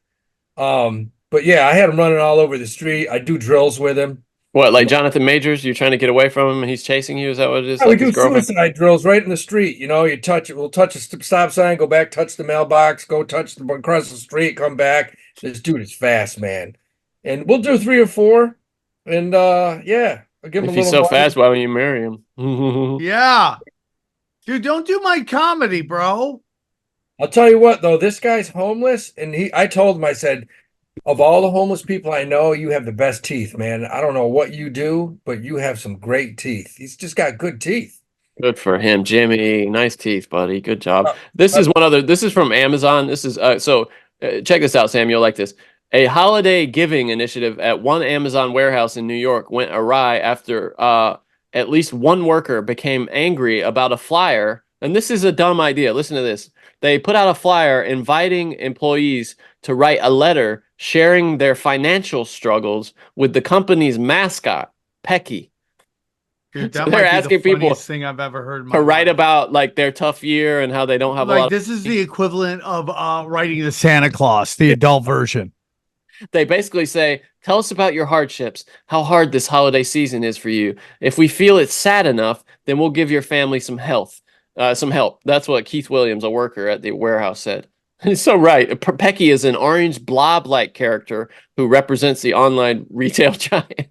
But yeah, I had him running all over the street. I do drills with him. What, like Jonathan Majors? You're trying to get away from him and he's chasing you? Is that what it is? Yeah, Like we his do girlfriend? suicide drills right in the street. You know, we'll touch a stop sign, go back, touch the mailbox, go touch across the street, come back. This dude is fast, man. And we'll do 3 or 4. And I'll give him If a he's little so money. fast, why wouldn't you marry him? Yeah. Dude, don't do my comedy, bro. I'll tell you what, though, this guy's homeless, and I told him, I said, of all the homeless people I know, you have the best teeth, man. I don't know what you do, but you have some great teeth. He's just got good teeth. Good for him, Jimmy. Nice teeth, buddy. Good job. This is from Amazon. This is check this out, Sam. You'll like this. A holiday giving initiative at one Amazon warehouse in New York went awry after at least one worker became angry about a flyer. And this is a dumb idea. Listen to this. They put out a flyer inviting employees to write a letter sharing their financial struggles with the company's mascot, Pecky. Dude, So that they're might be asking the people funniest thing I've ever heard in my to write life. about like their tough year and how they don't have a lot Like of, this is the equivalent of writing the Santa Claus, the adult version. they basically say, tell us about your hardships, how hard this holiday season is for you. If we feel it's sad enough, then we'll give your family some help. That's what Keith Williams, a worker at the warehouse, said. He's so right. Pecky is an orange blob-like character who represents the online retail giant.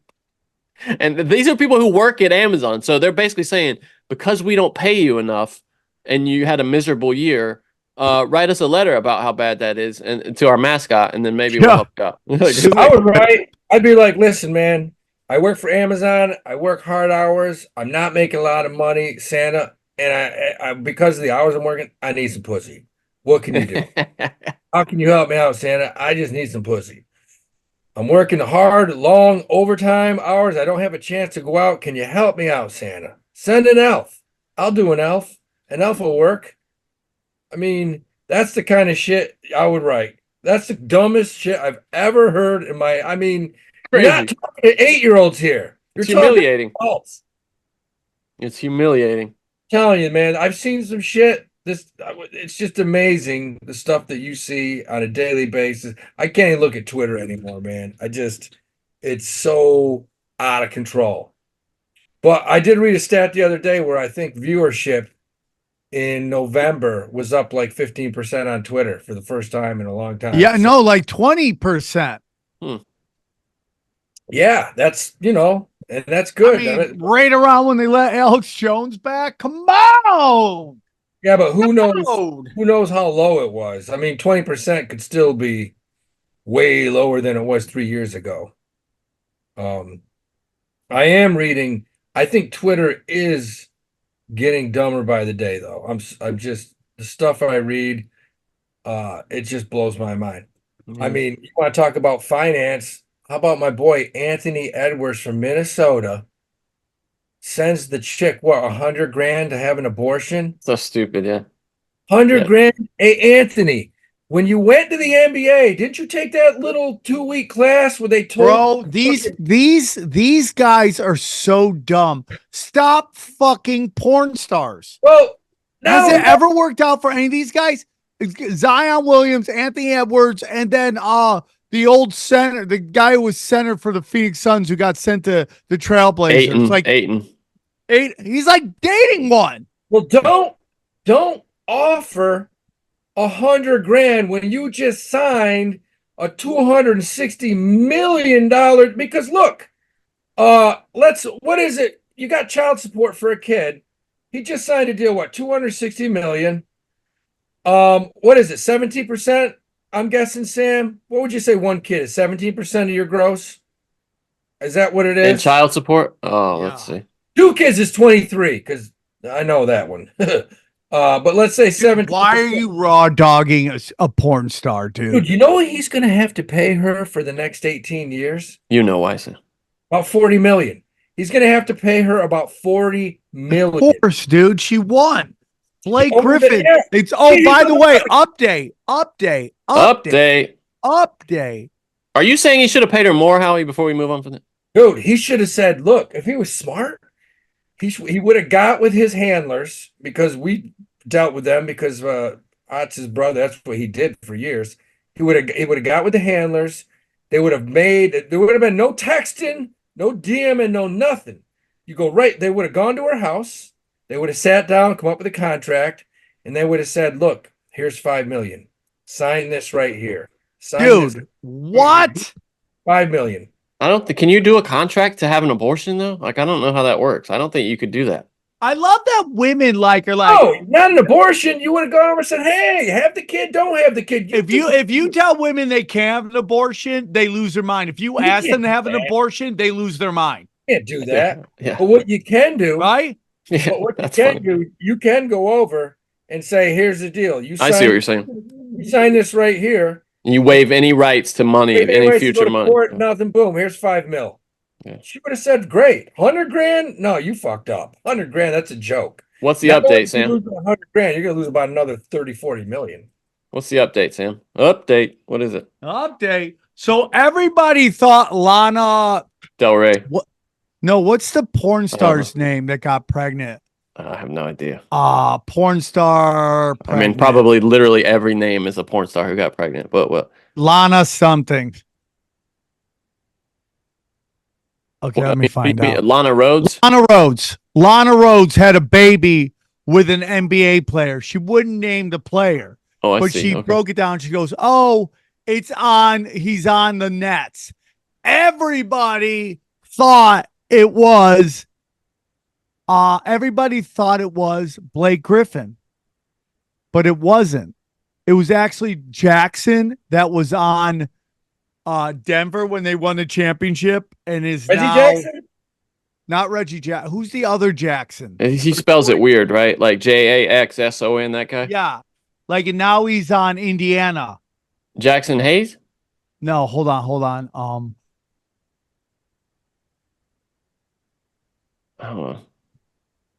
And these are people who work at Amazon. So they're basically saying, because we don't pay you enough and you had a miserable year, write us a letter about how bad that is and to our mascot, and then maybe we'll help you out. I would write. I'd be like, listen, man, I work for Amazon. I work hard hours. I'm not making a lot of money, Santa. And I because of the hours I'm working, I need some pussy. What can you do? How can you help me out, Santa? I just need some pussy. I'm working hard, long overtime hours. I don't have a chance to go out. Can you help me out, Santa? Send an elf. I'll do an elf. An elf will work. I mean, that's the kind of shit I would write. That's the dumbest shit I've ever heard in my. I mean, Crazy. you're not talking to 8-year-olds here. You're It's talking humiliating. to adults. It's humiliating. I'm telling you, man, I've seen some shit. It's just amazing the stuff that you see on a daily basis. I can't even look at Twitter anymore, man. It's so out of control. But I did read a stat the other day where I think viewership in November was up like 15% on Twitter for the first time in a long time. Yeah, no, like 20%. Yeah, that's, and that's good. I mean, right around when they let Alex Jones back. Come on. Yeah, but who knows? Dude. Who knows how low it was? I mean, 20% could still be way lower than it was 3 years ago. I am reading. I think Twitter is getting dumber by the day, though. I'm just the stuff I read. It just blows my mind. I mean, you want to talk about finance? How about my boy Anthony Edwards from Minnesota? Sends the chick what, 100 grand to have an abortion? So stupid, yeah. 100 Yeah. grand. Hey, Anthony, when you went to the NBA, didn't you take that little 2-week class where they told Bro, these guys are so dumb. Stop fucking porn stars. Well, Has now it ever worked out for any of these guys? Zion Williams, Anthony Edwards, and then the old center, the guy who was center for the Phoenix Suns who got sent to the Trailblazers. Aiton. He's like dating one. well, don't offer 100 grand when you just signed a $260 million. Because look, what is it? You got child support for a kid. He just signed a deal. What, 260 million? What is it? 17%? I'm guessing, Sam. What would you say one kid is 17% of your gross? Is that what it is? And child support? Oh, Yeah. let's see. 2 kids is 23 because I know that one. But let's say 17. Why are you raw dogging a porn star, Dude, dude? you know what he's going to have to pay her for the next 18 years? You know why, Sam. About 40 million. He's going to have to pay her about 40 Of million. course, dude. She won. Blake Over the Griffin. air. It's See, by the way, look. update. Update. Are you saying he should have paid her more, Howie, before we move on from that? Dude, he should have said, look, if he was smart, he would have got with his handlers because we dealt with them because Ott's his brother. That's what he did for years. He would have got with the handlers. There would have been no texting, no DMing, no nothing. You go right. They would have gone to her house. They would have sat down, come up with a contract, and they would have said, look, here's 5 million. Sign this right here. Sign this. Dude, what? 5 million. I don't think. Can you do a contract to have an abortion though? Like, I don't know how that works. I don't think you could do that. I love that women are like, Oh, not an abortion. You would have gone over and said, hey, have the kid, don't have the kid. if you tell women they can't have an abortion, they lose their mind. If you ask them to have an abortion, they lose their mind. can't do that. Yeah. But what you can do, Right? Yeah, but what you that's can funny. do, you can go over and say, here's the deal. I see what you're saying. You sign this right here. You waive any rights to money, Wait, any anyways, you go future to money. court, nothing, boom, here's 5 mil. Yeah. She would have said, great. 100 grand? No, you fucked up. 100 grand, that's a joke. What's the Not only update, you Sam? lose 100 grand, you're going to lose about another 30, 40 million. What's the update, Sam? Update. What is it? Update. So everybody thought Lana. Del Rey. No, what's the porn star's name that got pregnant? I have no idea. Porn star. I mean, pregnant. probably literally every name is a porn star who got pregnant. But what? Lana something. Okay, let me find out. Lana Rhodes. Lana Rhodes had a baby with an NBA player. She wouldn't name the player, Oh, I but see. she Okay. broke it down. She goes, "Oh, he's on the Nets." Everybody thought it was Blake Griffin, but it wasn't. It was actually Jackson that was on Denver when they won the championship, and is Reggie now Jackson? not Reggie Jackson. Who's the other Jackson? He spells it weird, right? Like Jaxson. That guy. Yeah, like, and now he's on Indiana. Jackson Hayes. No, hold on. I don't know.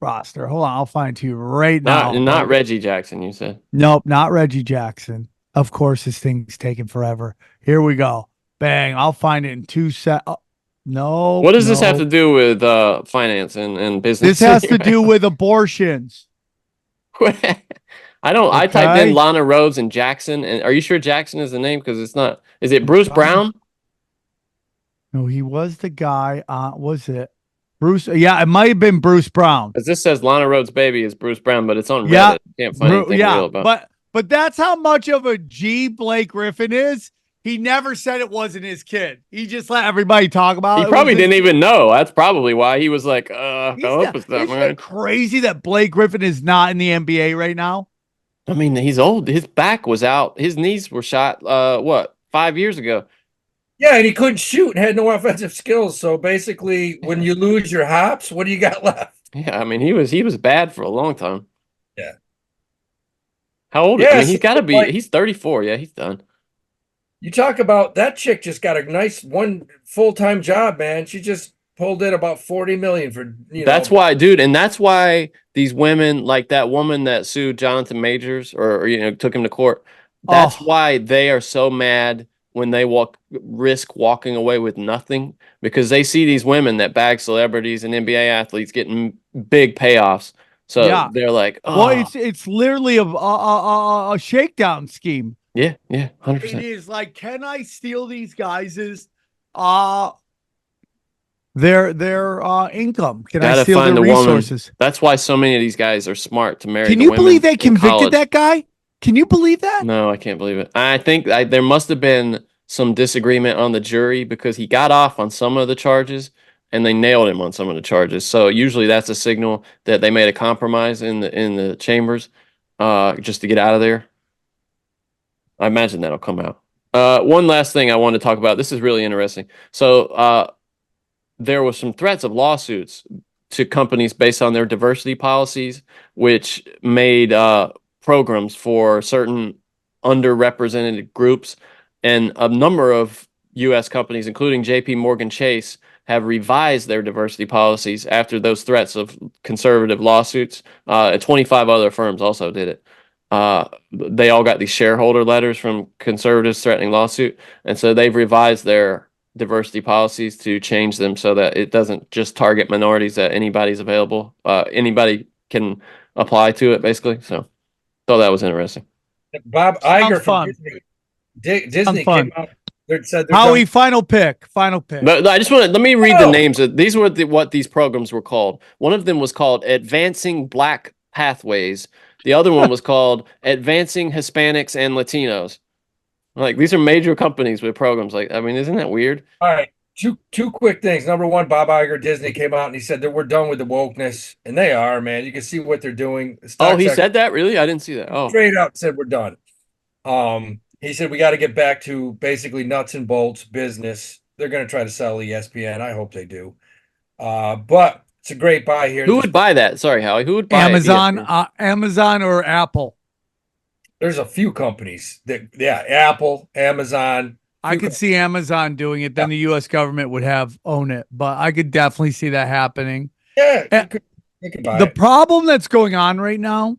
Roster. Hold on, I'll find it to you right now. Not Reggie Jackson. You said. Nope, not Reggie Jackson. Of course, this thing's taking forever. Here we go. Bang! I'll find it in 2 sec. No. What does this have to do with finance and business? This has to do with abortions. I don't. I typed Okay. in Lana Rhodes and Jackson. And are you sure Jackson is the name? Because it's not. Is it Bruce Brown? No, he was the guy. Was it Bruce? Yeah, it might have been Bruce Brown. Because this says Lana Rhodes' baby is Bruce Brown, but it's on Reddit. Yeah. You can't find anything real about. But that's how much of a G Blake Griffin is. He never said it wasn't his kid. He just let everybody talk about it. He probably It was his didn't kid. even know. That's probably why he was like, I hope it's not Isn't mine. it crazy that Blake Griffin is not in the NBA right now? I mean, he's old. His back was out. His knees were shot, 5 years ago? Yeah, and he couldn't shoot and had no offensive skills. So basically, when you lose your hops, what do you got left? Yeah, I mean, he was bad for a long time. Yeah. How old? I Yeah, mean, he's so, got to be. like, He's 34. Yeah, he's done. you talk about that chick just got a nice one full-time job, man. She just pulled in about 40 million for That's why, dude, and that's why these women, like that woman that sued Jonathan Majors, or took him to court. That's Oh. why they are so mad when they risk walking away with nothing, because they see these women that bag celebrities and NBA athletes getting big payoffs. So Yeah. they're like, Well, oh, it's literally a shakedown scheme. yeah, It 100%. is like, can I steal these guys' their income? Can I Gotta steal their find the woman. resources? That's why so many of these guys are smart to marry. Can the you women believe they in convicted college. that guy? Can you believe that? No, I can't believe it. I think there must have been some disagreement on the jury, because he got off on some of the charges and they nailed him on some of the charges. So usually that's a signal that they made a compromise in the chambers, just to get out of there. I imagine that'll come out. One last thing I want to talk about. This is really interesting. So there was some threats of lawsuits to companies based on their diversity policies, which made programs for certain underrepresented groups. And a number of U.S. companies, including J.P. Morgan Chase, have revised their diversity policies after those threats of conservative lawsuits. 25 other firms also did it. They all got these shareholder letters from conservatives threatening lawsuit. And so they've revised their diversity policies to change them so that it doesn't just target minorities, that anybody's available. Anybody can apply to it, basically. So thought that was interesting. Bob Sounds Iger from fun. Disney fun. came out. They said they're Howie, done. final pick. But I just want to let me read the Oh. names. These were what these programs were called. One of them was called Advancing Black Pathways. The other one was called Advancing Hispanics and Latinos. Like, these are major companies with programs. Like, I mean, isn't that weird? All right, two quick things. Number one, Bob Iger, Disney came out and he said that we're done with the wokeness, and they are, man. You can see what they're doing. Oh, he said that? Really? I didn't see that. Oh, Straight up said we're done. He said we got to get back to basically nuts and bolts business. They're going to try to sell ESPN. I hope they do. But it's a great buy here. who would buy that? Sorry, Howie. Who would buy Amazon, ESPN? Amazon or Apple. There's a few companies that, Apple, Amazon. I could see Amazon doing it. Then the U.S. government would own it, but I could definitely see that happening. Yeah, Eh, you could buy The it. problem that's going on right now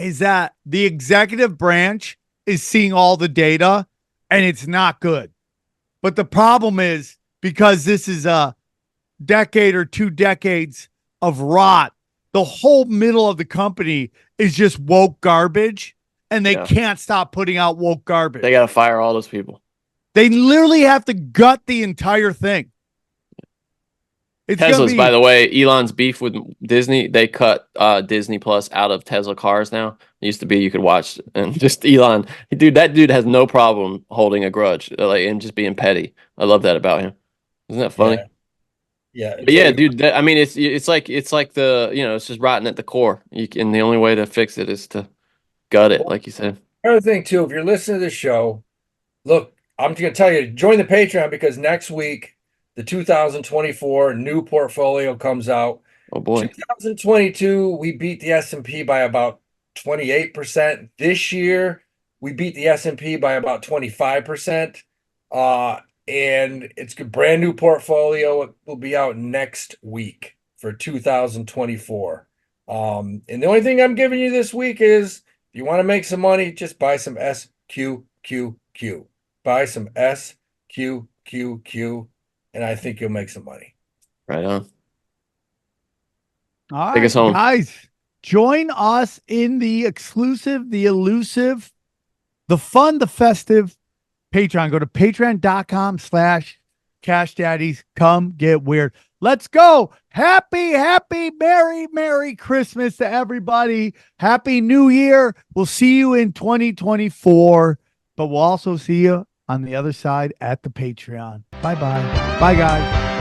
is that the executive branch is seeing all the data and it's not good. But the problem is, because this is a decade or 2 decades of rot, the whole middle of the company is just woke garbage, and they Yeah. can't stop putting out woke garbage. They got to fire all those people. They literally have to gut the entire thing. It's gonna Tesla's, be- by the way, Elon's beef with Disney. They cut Disney Plus out of Tesla cars now. It used to be you could watch, and just Elon, that dude has no problem holding a grudge, and just being petty. I love that about him. Isn't that funny? Yeah. But yeah, dude. I mean, it's like the it's just rotten at the core. And the only way to fix it is to gut it, like you said. Another thing too, if you're listening to the show, look, I'm just gonna tell you, join the Patreon, because next week the 2024 new portfolio comes out. Oh boy. 2022, we beat the S&P by about 28%. This year, we beat the S&P by about 25%. And it's a brand new portfolio. It will be out next week for 2024. And the only thing I'm giving you this week is, if you want to make some money, just buy some SQQQ. Buy some SQQQ, and I think you'll make some money. Right on. All Take right, us home. guys, join us in the exclusive, the elusive, the fun, the festive Patreon. Go to patreon.com/Cash Daddies. Come get weird. Let's go. Happy, Merry Christmas to everybody. Happy New Year. We'll see you in 2024, but we'll also see you on the other side at the Patreon. Bye-bye. Bye, guys.